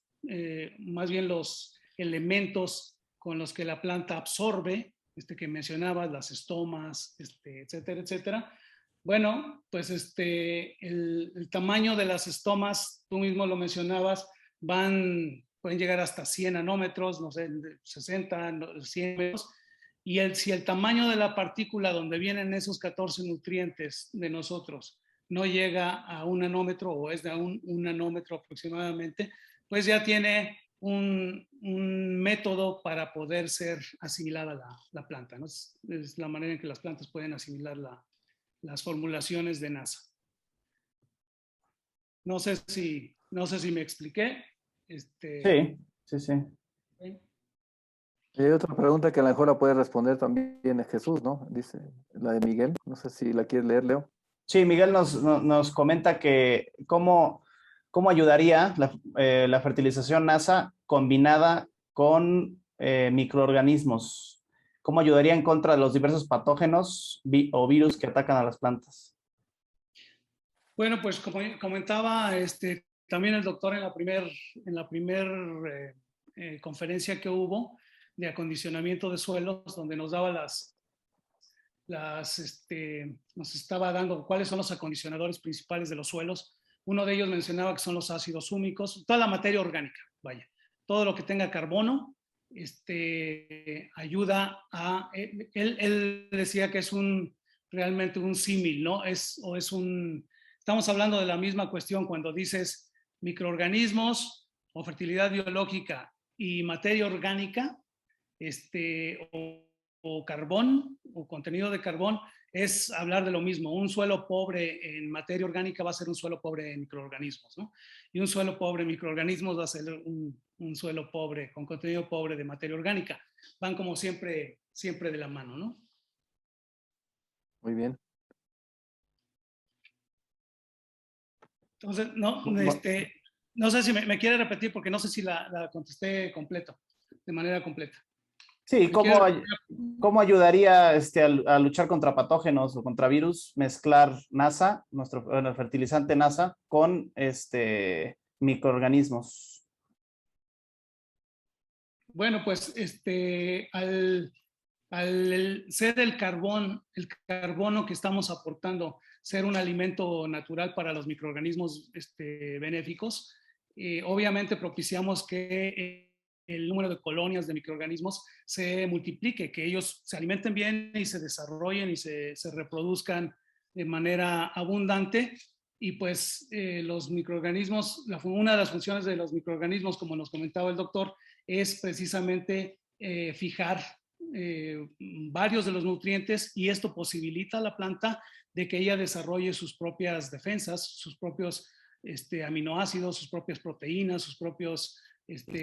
más bien los elementos con los que la planta absorbe, que mencionabas, las estomas, etcétera, etcétera. Bueno, pues el tamaño de las estomas, tú mismo lo mencionabas, pueden llegar hasta 100 nanómetros, no sé, 60, 100 metros. Y si el tamaño de la partícula donde vienen esos 14 nutrientes de nosotros no llega a 1 nanómetro o es de un nanómetro aproximadamente, pues ya tiene un método para poder ser asimilada la planta, ¿no? Es la manera en que las plantas pueden asimilar las formulaciones de NASA. No sé si me expliqué. Sí, sí, sí. Hay otra pregunta que a lo mejor la puede responder también Jesús, ¿no? Dice la de Miguel. No sé si la quieres leer, Leo. Sí, Miguel nos comenta que cómo ayudaría la fertilización NASA combinada con microorganismos. ¿Cómo ayudaría en contra de los diversos patógenos o virus que atacan a las plantas? Bueno, pues como comentaba también el doctor en la primer conferencia que hubo de acondicionamiento de suelos, donde nos daba nos estaba dando cuáles son los acondicionadores principales de los suelos. Uno de ellos mencionaba que son los ácidos húmicos, toda la materia orgánica, vaya, todo lo que tenga carbono, ayuda a, él decía que es realmente un símil, ¿no? Estamos hablando de la misma cuestión cuando dices microorganismos o fertilidad biológica y materia orgánica, o carbón o contenido de carbón, es hablar de lo mismo. Un suelo pobre en materia orgánica va a ser un suelo pobre en microorganismos, ¿no? Y un suelo pobre en microorganismos va a ser un suelo pobre, con contenido pobre de materia orgánica. Van como siempre de la mano, ¿no? Muy bien. Entonces, no sé si me quiere repetir, porque no sé si la contesté de manera completa. Sí, ¿cómo ayudaría a luchar contra patógenos o contra virus mezclar NASA, nuestro fertilizante NASA, con microorganismos? Bueno, pues al ser el carbono que estamos aportando, ser un alimento natural para los microorganismos benéficos, obviamente propiciamos que el número de colonias de microorganismos se multiplique, que ellos se alimenten bien y se desarrollen y se reproduzcan de manera abundante. Y pues los microorganismos, una de las funciones de los microorganismos, como nos comentaba el doctor, es precisamente fijar varios de los nutrientes, y esto posibilita a la planta de que ella desarrolle sus propias defensas, sus propios aminoácidos, sus propias proteínas, sus propios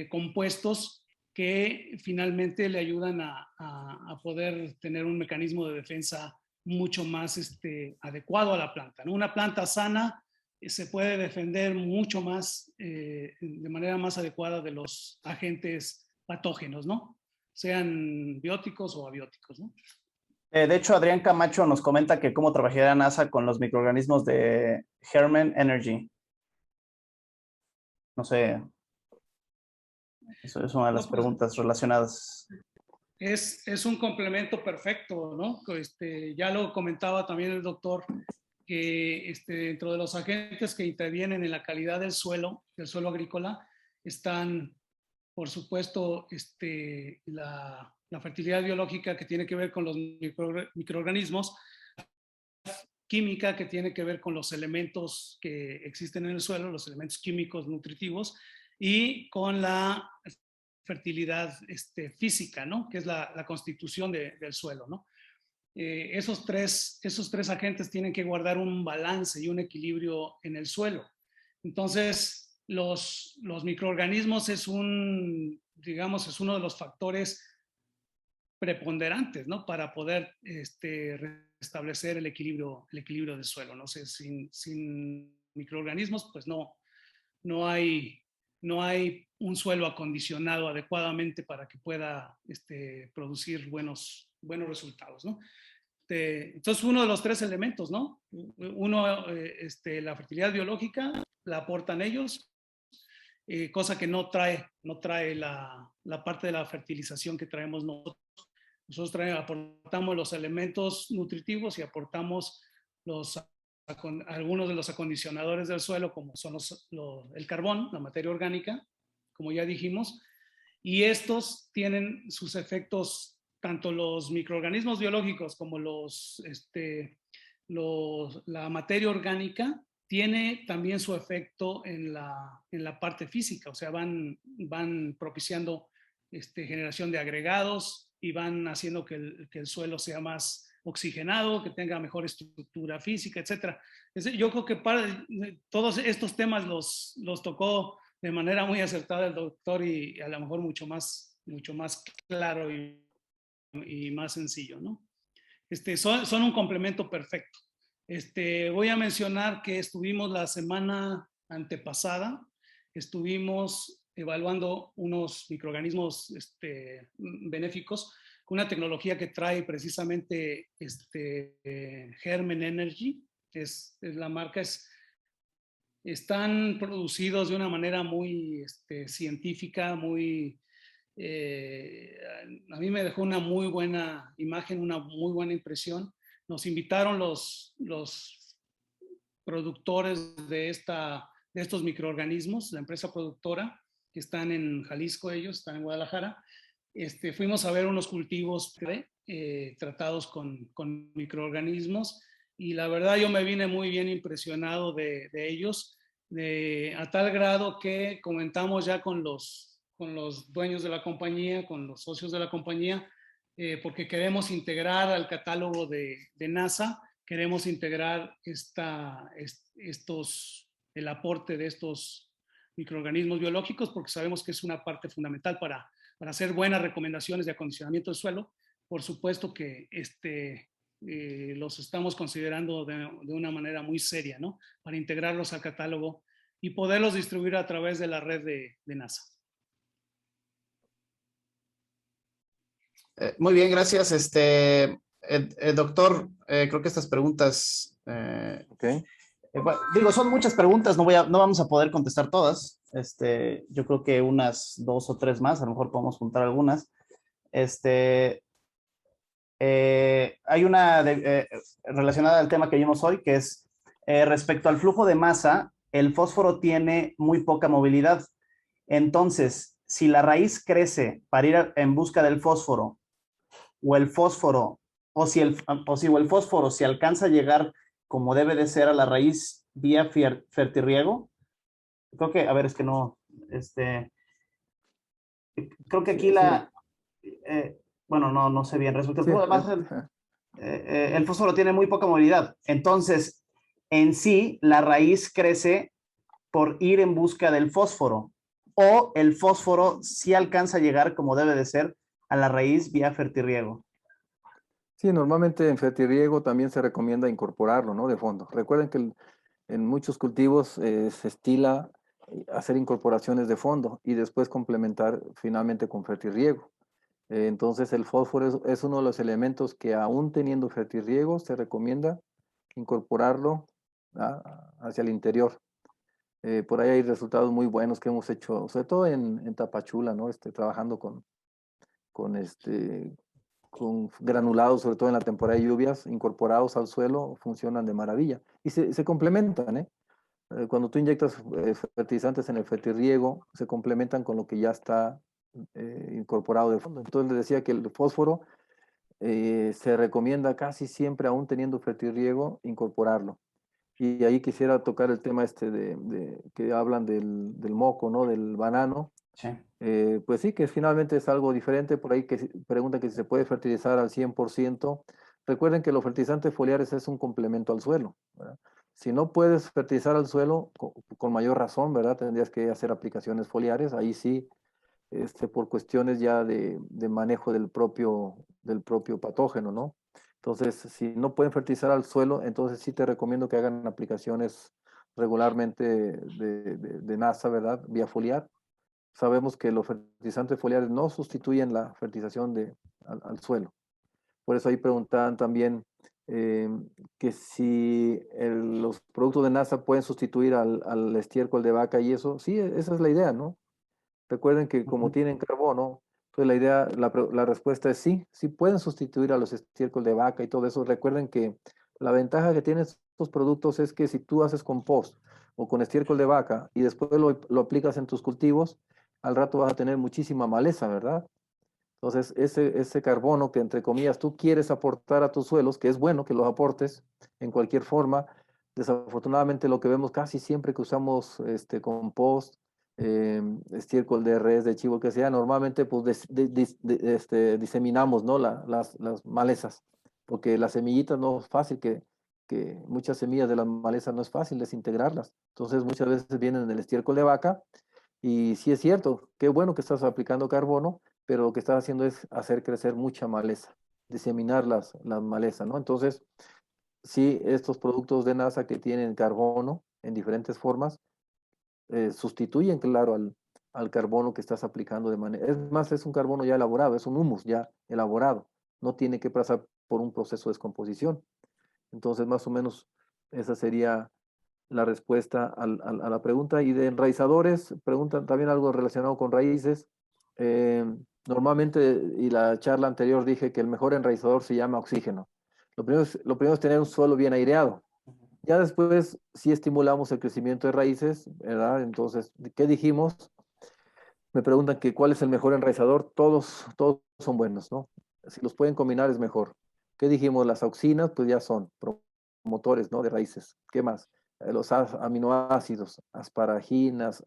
compuestos que finalmente le ayudan a poder tener un mecanismo de defensa mucho más adecuado a la planta, ¿no? Una planta sana se puede defender mucho más, de manera más adecuada de los agentes patógenos, ¿no? Sean bióticos o abióticos, ¿no? De hecho, Adrián Camacho nos comenta que cómo trabajaría NASA con los microorganismos de Hermen Energy. No sé, eso es una de las preguntas relacionadas. Es un complemento perfecto, ¿no? Ya lo comentaba también el doctor, que dentro de los agentes que intervienen en la calidad del suelo agrícola, están, por supuesto, la fertilidad biológica, que tiene que ver con los microorganismos, química, que tiene que ver con los elementos que existen en el suelo, los elementos químicos nutritivos, y con la fertilidad física, ¿no? Que es la constitución del suelo, ¿no? Esos tres agentes tienen que guardar un balance y un equilibrio en el suelo. Entonces, los microorganismos es uno de los factores preponderantes, ¿no? Para poder restablecer el equilibrio del suelo, ¿no? Sin microorganismos, pues no hay un suelo acondicionado adecuadamente para que pueda producir buenos resultados, ¿no? Entonces, uno de los tres elementos, ¿no? Uno, la fertilidad biológica, la aportan ellos, cosa que no trae la parte de la fertilización que traemos nosotros. Nosotros aportamos los elementos nutritivos y aportamos algunos de los acondicionadores del suelo, como son el carbón, la materia orgánica, como ya dijimos, y estos tienen sus efectos, tanto los microorganismos biológicos como la materia orgánica, tiene también su efecto en la parte física, o sea, van propiciando generación de agregados y van haciendo que el suelo sea más oxigenado, que tenga mejor estructura física, etc. Yo creo que todos estos temas los tocó de manera muy acertada el doctor, y a lo mejor mucho más claro y más sencillo, ¿no? Son un complemento perfecto. Voy a mencionar que estuvimos la semana antepasada, estuvimos evaluando unos microorganismos benéficos con una tecnología que trae precisamente Hermen Energy, es la marca, están producidos de una manera muy científica, muy... a mí me dejó una muy buena imagen, una muy buena impresión. Nos invitaron los productores de estos microorganismos, la empresa productora, que están en Jalisco, ellos están en Guadalajara. Fuimos a ver unos cultivos tratados con microorganismos, y la verdad yo me vine muy bien impresionado de ellos, a tal grado que comentamos ya con los dueños de la compañía, con los socios de la compañía, porque queremos integrar al catálogo de NASA, queremos integrar el aporte de estos microorganismos biológicos, porque sabemos que es una parte fundamental para hacer buenas recomendaciones de acondicionamiento del suelo. Por supuesto que los estamos considerando de una manera muy seria, ¿no? Para integrarlos al catálogo y poderlos distribuir a través de la red de NASA. Muy bien, gracias. Doctor, creo que estas preguntas, Okay. digo, son muchas preguntas, no vamos a poder contestar todas. Yo creo que unas 2 o 3 más, a lo mejor podemos juntar algunas. Hay una relacionada al tema que vimos hoy, que es respecto al flujo de masa, el fósforo tiene muy poca movilidad. Entonces, si la raíz crece para ir en busca del fósforo, o el fósforo, o si el fósforo se alcanza a llegar como debe de ser a la raíz vía fertirriego, creo que, a ver, es que no, Creo que Sí, aquí sí, bueno, no sé bien respecto al sí, fósforo. Además, el fósforo tiene muy poca movilidad. Entonces, en sí, la raíz crece por ir en busca del fósforo. O el fósforo sí alcanza a llegar, como debe de ser, a la raíz vía fertirriego. sí, normalmente en fertirriego también se recomienda incorporarlo, ¿no? De fondo. Recuerden que en muchos cultivos se estila hacer incorporaciones de fondo y después complementar finalmente con fertirriego. Entonces el fósforo es uno de los elementos que aún teniendo fertirriego se recomienda incorporarlo hacia el interior. Por ahí hay resultados muy buenos que hemos hecho, sobre todo en Tapachula, ¿no? Trabajando con, con granulados, sobre todo en la temporada de lluvias, incorporados al suelo, funcionan de maravilla. Y se complementan, ¿eh? Cuando tú inyectas fertilizantes en el fertirriego, se complementan con lo que ya está incorporado de fondo. Entonces les decía que el fósforo se recomienda casi siempre, aún teniendo fertirriego, incorporarlo. Y ahí quisiera tocar el tema que hablan del moco, ¿no? Del banano. Sí. Pues sí, que finalmente es algo diferente. Por ahí que preguntan que si se puede fertilizar al 100%. Recuerden que los fertilizantes foliares es un complemento al suelo, ¿verdad? Si no puedes fertilizar al suelo, con mayor razón, ¿verdad? Tendrías que hacer aplicaciones foliares. Ahí sí, por cuestiones ya de manejo del propio patógeno, ¿no? Entonces, si no pueden fertilizar al suelo, entonces sí te recomiendo que hagan aplicaciones regularmente de NASA, ¿verdad? Vía foliar. Sabemos que los fertilizantes foliares no sustituyen la fertilización al suelo. Por eso ahí preguntaban también eh, que si los productos de NASA pueden sustituir al estiércol de vaca y eso. Sí, esa es la idea, ¿no? Recuerden que como tienen carbono, pues la idea, la respuesta es sí, sí pueden sustituir a los estiércol de vaca y todo eso. Recuerden que la ventaja que tienen estos productos es que si tú haces compost o con estiércol de vaca y después lo aplicas en tus cultivos, al rato vas a tener muchísima maleza, ¿verdad? Entonces, ese carbono que entre comillas tú quieres aportar a tus suelos, que es bueno que los aportes en cualquier forma, desafortunadamente lo que vemos casi siempre que usamos compost, estiércol de res, de chivo, que sea, normalmente pues diseminamos, ¿no? Las malezas, porque las semillitas no es fácil que muchas semillas de las malezas no es fácil desintegrarlas. Entonces muchas veces vienen en el estiércol de vaca y sí es cierto, qué bueno que estás aplicando carbono, pero lo que estás haciendo es hacer crecer mucha maleza, diseminar las malezas, ¿no? Entonces, sí, estos productos de NASA que tienen carbono en diferentes formas, sustituyen, claro, al carbono que estás aplicando de manera. Es más, es un carbono ya elaborado, es un humus ya elaborado, no tiene que pasar por un proceso de descomposición. Entonces, más o menos, esa sería la respuesta a la pregunta. Y de enraizadores, preguntan también algo relacionado con raíces. Eh, Normalmente, y la charla anterior dije que el mejor enraizador se llama oxígeno. Lo primero es tener un suelo bien aireado. Ya después, si estimulamos el crecimiento de raíces, ¿verdad? Entonces, ¿qué dijimos? Me preguntan que cuál es el mejor enraizador. Todos son buenos, ¿no? Si los pueden combinar es mejor. ¿Qué dijimos? Las auxinas, pues ya son promotores, ¿no? De raíces. ¿Qué más? Los aminoácidos, asparaginas,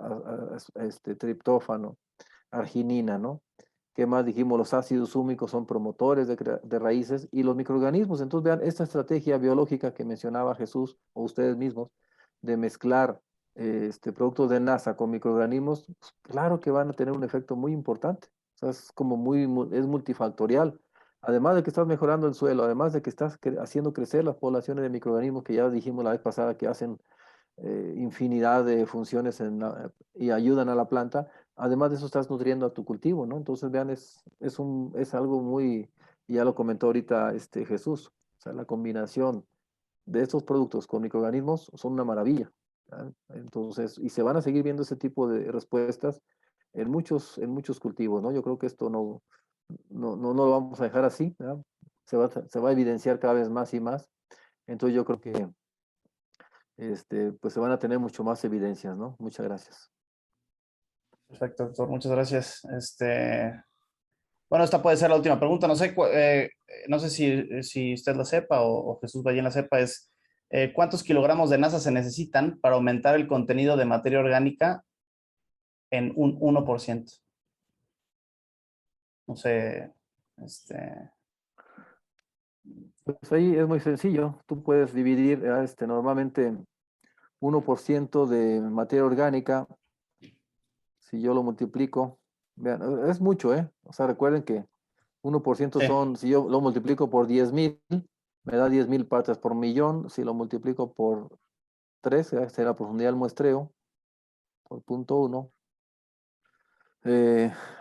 triptófano, arginina, ¿no? ¿Qué más dijimos? Los ácidos húmicos son promotores de raíces y los microorganismos. Entonces, vean, esta estrategia biológica que mencionaba Jesús o ustedes mismos de mezclar productos de NASA con microorganismos, pues, claro que van a tener un efecto muy importante. O sea, es como es multifactorial. Además de que estás mejorando el suelo, además de que estás haciendo crecer las poblaciones de microorganismos que ya dijimos la vez pasada que hacen infinidad de funciones y ayudan a la planta, además de eso estás nutriendo a tu cultivo, ¿no? Entonces, vean, es algo muy, y ya lo comentó ahorita Jesús, o sea, la combinación de estos productos con microorganismos son una maravilla, ¿verdad? Entonces, y se van a seguir viendo ese tipo de respuestas en muchos cultivos, ¿no? Yo creo que esto no lo vamos a dejar así, ¿verdad? Se va a evidenciar cada vez más y más. Entonces, yo creo que pues se van a tener mucho más evidencias, ¿no? Muchas gracias. Perfecto, doctor. Muchas gracias. Bueno, esta puede ser la última pregunta. No sé, no sé si usted la sepa o Jesús Ballén la sepa, ¿cuántos kilogramos de NASA se necesitan para aumentar el contenido de materia orgánica en un 1%? No sé, este, Pues ahí es muy sencillo. Tú puedes dividir normalmente 1% de materia orgánica. Si yo lo multiplico, vean, es mucho, ¿eh? O sea, recuerden que 1% sí, son, si yo lo multiplico por 10,000, me da 10,000 partes por millón. Si lo multiplico por 3, esta es la profundidad del muestreo, por 0,1.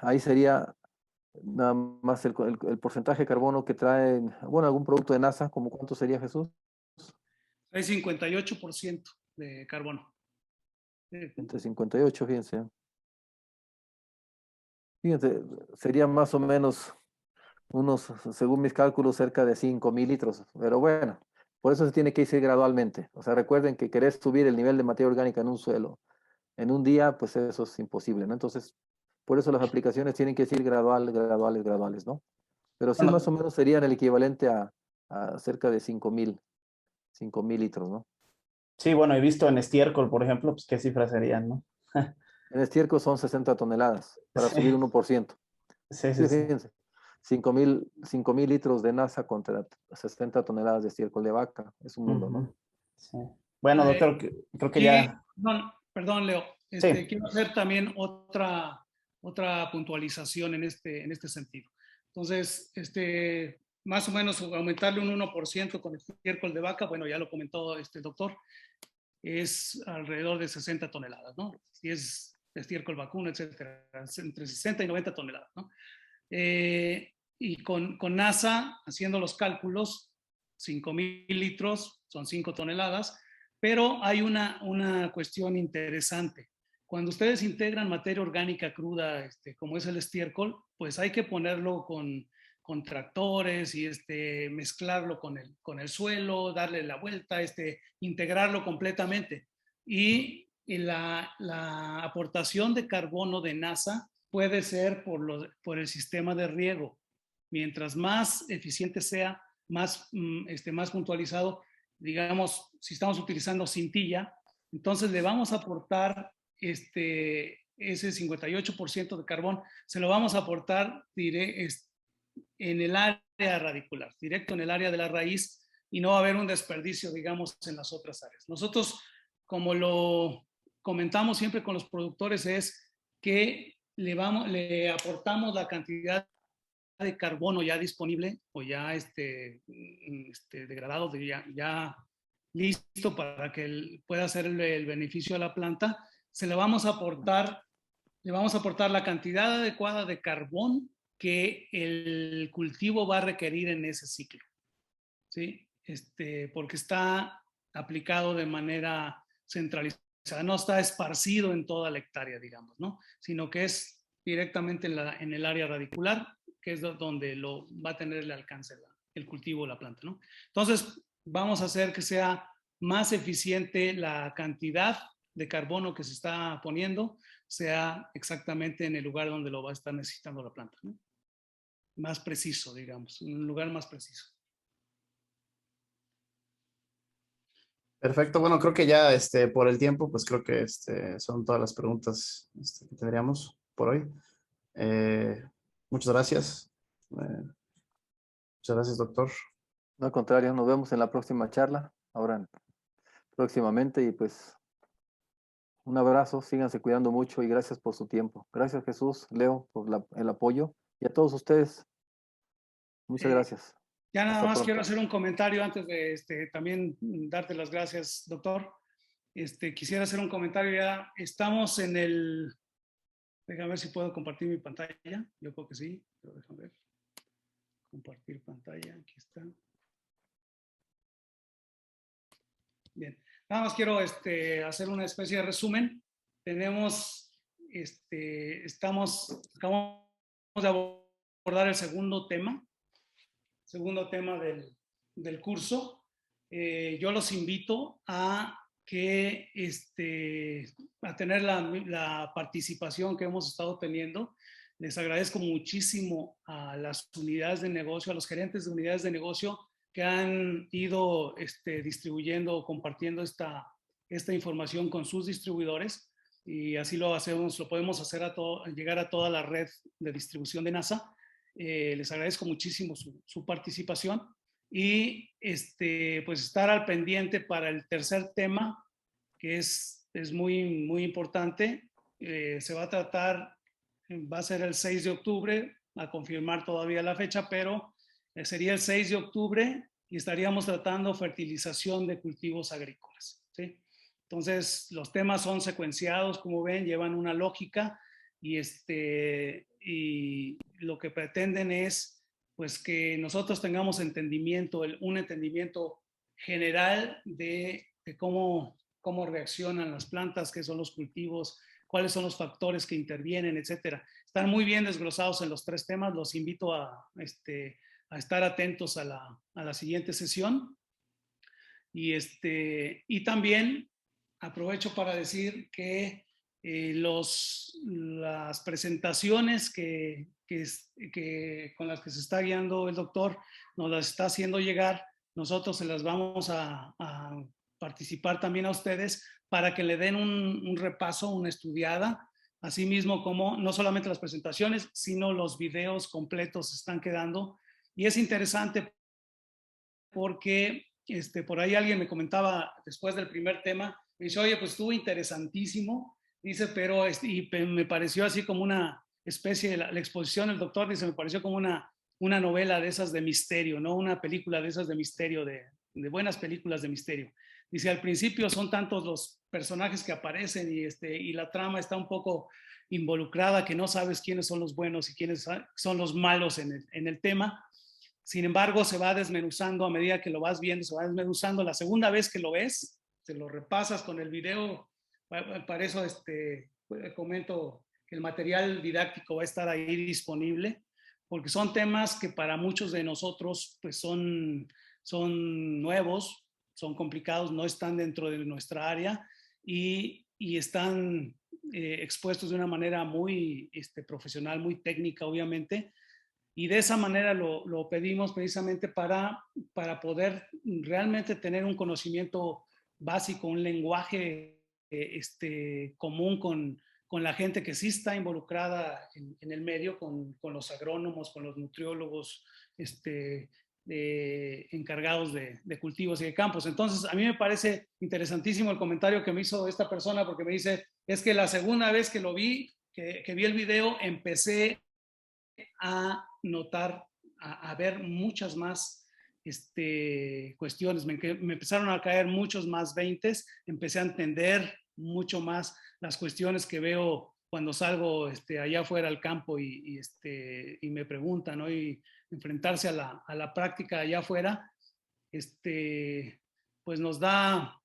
Ahí sería nada más el porcentaje de carbono que trae, bueno, algún producto de NASA, ¿como cuánto sería, Jesús? Hay 58% de carbono. Entre 58, fíjense. Fíjense, sería más o menos unos, según mis cálculos, cerca de 5,000 litros. Pero bueno, por eso se tiene que ir gradualmente. O sea, recuerden que querer subir el nivel de materia orgánica en un suelo en un día, pues eso es imposible, ¿no? Entonces, por eso las aplicaciones tienen que ir graduales, ¿no? Pero sí, más o bueno, menos serían el equivalente a cerca de 5,000 litros, ¿no? sí, bueno, he visto en estiércol, por ejemplo, pues qué cifras serían, ¿no? En estiércol son 60 toneladas para subir Sí, 1%. sí, sí, Sí, sí. fíjense, 5,000 litros de NASA contra 60 toneladas de estiércol de vaca. Es un mundo, ¿no? Ujú, sí. Bueno, doctor, creo que Aquí, ya, perdón, Leo, sí, quiero hacer también otra puntualización en este sentido. Entonces, más o menos aumentarle un 1% con el estiércol de vaca, bueno, ya lo comentó el doctor, es alrededor de 60 toneladas, ¿no? Si es estiércol vacuno, etcétera, entre 60 y 90 toneladas, ¿no? Y con NASA, haciendo los cálculos, 5,000 litros son 5 toneladas, pero hay una cuestión interesante. Cuando ustedes integran materia orgánica cruda, como es el estiércol, pues hay que ponerlo con tractores y mezclarlo con el suelo, darle la vuelta, integrarlo completamente. Y la aportación de carbono de NASA puede ser por el sistema de riego. Mientras más eficiente sea, más puntualizado, digamos, si estamos utilizando cintilla, entonces le vamos a aportar ese 58% de carbón, se lo vamos a aportar en el área radicular, directo en el área de la raíz, y no va a haber un desperdicio, digamos, en las otras áreas. Nosotros, como lo comentamos siempre con los productores, es que le aportamos la cantidad de carbono ya disponible o ya degradado, ya listo para que pueda hacer el beneficio a la planta. Le vamos a aportar la cantidad adecuada de carbón que el cultivo va a requerir en ese ciclo, ¿sí? Porque está aplicado de manera centralizada, no está esparcido en toda la hectárea, digamos, ¿no? Sino que es directamente en el área radicular, que es donde lo va a tener el alcance el cultivo, la planta, ¿no? Entonces, vamos a hacer que sea más eficiente la cantidad de carbono que se está poniendo, sea exactamente en el lugar donde lo va a estar necesitando la planta, ¿no? Más preciso, digamos, un lugar más preciso. perfecto. Bueno, creo que ya, por el tiempo, pues creo que, son todas las preguntas, que tendríamos por hoy. Eh, muchas gracias. Muchas gracias, doctor. No, al contrario, nos vemos en la próxima charla, ahora próximamente, y pues un abrazo, síganse cuidando mucho y gracias por su tiempo. Gracias, Jesús, Leo, por el apoyo, y a todos ustedes, muchas gracias. Ya nada Hasta más quiero pronto. hacer un comentario antes de también darte las gracias, doctor. Quisiera hacer un comentario ya. Estamos déjame ver si puedo compartir mi pantalla. Yo creo que sí, pero déjame ver. Compartir pantalla, aquí está. Bien, nada más quiero hacer una especie de resumen. Acabamos de abordar el segundo tema del curso. Yo los invito a tener la participación que hemos estado teniendo. Les agradezco muchísimo a las unidades de negocio, a los gerentes de unidades de negocio que han ido distribuyendo o compartiendo esta información con sus distribuidores, y así lo podemos hacer llegar a toda la red de distribución de NASA. Les agradezco muchísimo su participación y pues estar al pendiente para el tercer tema, que es muy, muy importante. Se va a tratar, va a ser el 6 de octubre, a confirmar todavía la fecha, pero sería el 6 de octubre y estaríamos tratando fertilización de cultivos agrícolas, ¿sí? Entonces, los temas son secuenciados, como ven, llevan una lógica y, y lo que pretenden es pues que nosotros tengamos entendimiento, un entendimiento general de cómo reaccionan las plantas, qué son los cultivos, cuáles son los factores que intervienen, etcétera. Están muy bien desglosados en los tres temas. Los invito a estar atentos a la siguiente sesión. Y también aprovecho para decir que las presentaciones con las que se está guiando el doctor nos las está haciendo llegar. Nosotros se las vamos a participar también a ustedes para que le den un repaso, una estudiada, así mismo como no solamente las presentaciones, sino los videos completos están quedando. Y es interesante porque por ahí alguien me comentaba después del primer tema, me dice, oye, pues estuvo interesantísimo, dice, pero me pareció así como una especie de la exposición del doctor, dice, me pareció como una novela de esas de misterio, ¿no? Una película de esas de misterio, de buenas películas de misterio. Dice, al principio son tantos los personajes que aparecen y la trama está un poco involucrada que no sabes quiénes son los buenos y quiénes son los malos en el tema. Sin embargo, se va desmenuzando a medida que lo vas viendo, se va desmenuzando. La segunda vez que lo ves, te lo repasas con el video. Para eso comento que el material didáctico va a estar ahí disponible, porque son temas que para muchos de nosotros pues son nuevos, son complicados, no están dentro de nuestra área y están expuestos de una manera muy profesional, muy técnica, obviamente. Y de esa manera lo pedimos precisamente para poder realmente tener un conocimiento básico, un lenguaje común con la gente que sí está involucrada en el medio, con los agrónomos, con los nutriólogos, encargados de cultivos y de campos. Entonces, a mí me parece interesantísimo el comentario que me hizo esta persona, porque me dice, es que la segunda vez que lo vi, que vi el video, empecé a notar, a ver muchas más cuestiones. Me empezaron a caer muchos más 20, empecé a entender mucho más las cuestiones que veo cuando salgo allá afuera al campo y me preguntan, ¿no? Y enfrentarse a la práctica allá afuera, pues nos da,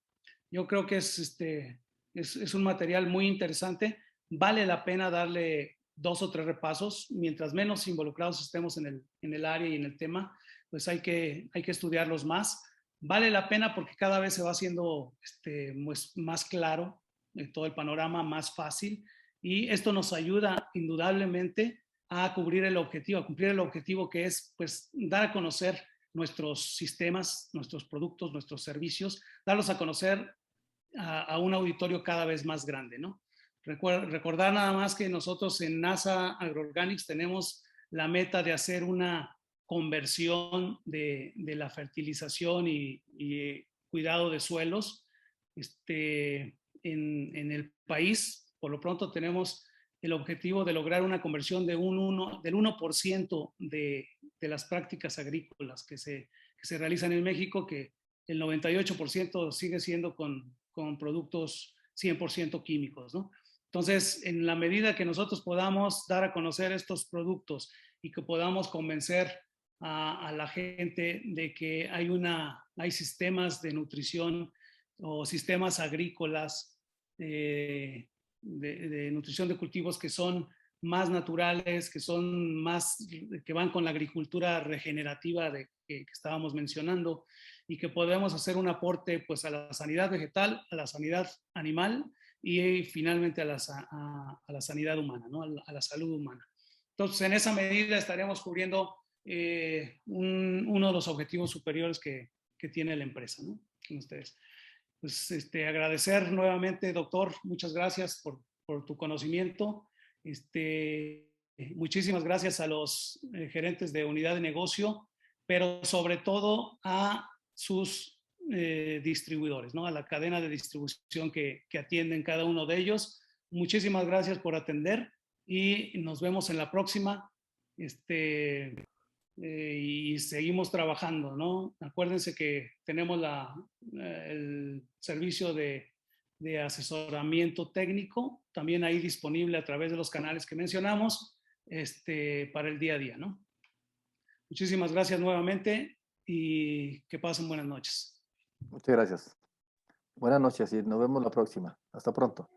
yo creo que es un material muy interesante. Vale la pena darle 2 o 3 repasos. Mientras menos involucrados estemos en el área y en el tema, pues hay que estudiarlos más. Vale la pena porque cada vez se va haciendo más claro todo el panorama, más fácil, y esto nos ayuda indudablemente a cumplir el objetivo que es pues dar a conocer nuestros sistemas, nuestros productos, nuestros servicios, darlos a conocer a un auditorio cada vez más grande, ¿no? Recordar nada más que nosotros en NASA Agroorganics tenemos la meta de hacer una conversión de la fertilización y cuidado de suelos en el país. Por lo pronto tenemos el objetivo de lograr una conversión del 1% de las prácticas agrícolas que se realizan en México, que el 98% sigue siendo con productos 100% químicos, ¿no? Entonces, en la medida que nosotros podamos dar a conocer estos productos y que podamos convencer a la gente de que hay sistemas de nutrición o sistemas agrícolas de nutrición de cultivos que son más naturales, que van con la agricultura regenerativa que estábamos mencionando, y que podemos hacer un aporte pues a la sanidad vegetal, a la sanidad animal y finalmente a la sanidad humana, ¿no? A la salud humana. Entonces, en esa medida estaremos cubriendo uno de los objetivos superiores que tiene la empresa, ¿no? Con ustedes. Pues agradecer nuevamente, doctor, muchas gracias por tu conocimiento. muchísimas gracias a los gerentes de unidad de negocio, pero sobre todo a sus distribuidores, ¿no? A la cadena de distribución que atienden cada uno de ellos. Muchísimas gracias por atender y nos vemos en la próxima. Y seguimos trabajando, ¿no? Acuérdense que tenemos el servicio de asesoramiento técnico, también ahí disponible a través de los canales que mencionamos, para el día a día, ¿no? Muchísimas gracias nuevamente y que pasen buenas noches. Muchas gracias. Buenas noches y nos vemos la próxima. Hasta pronto.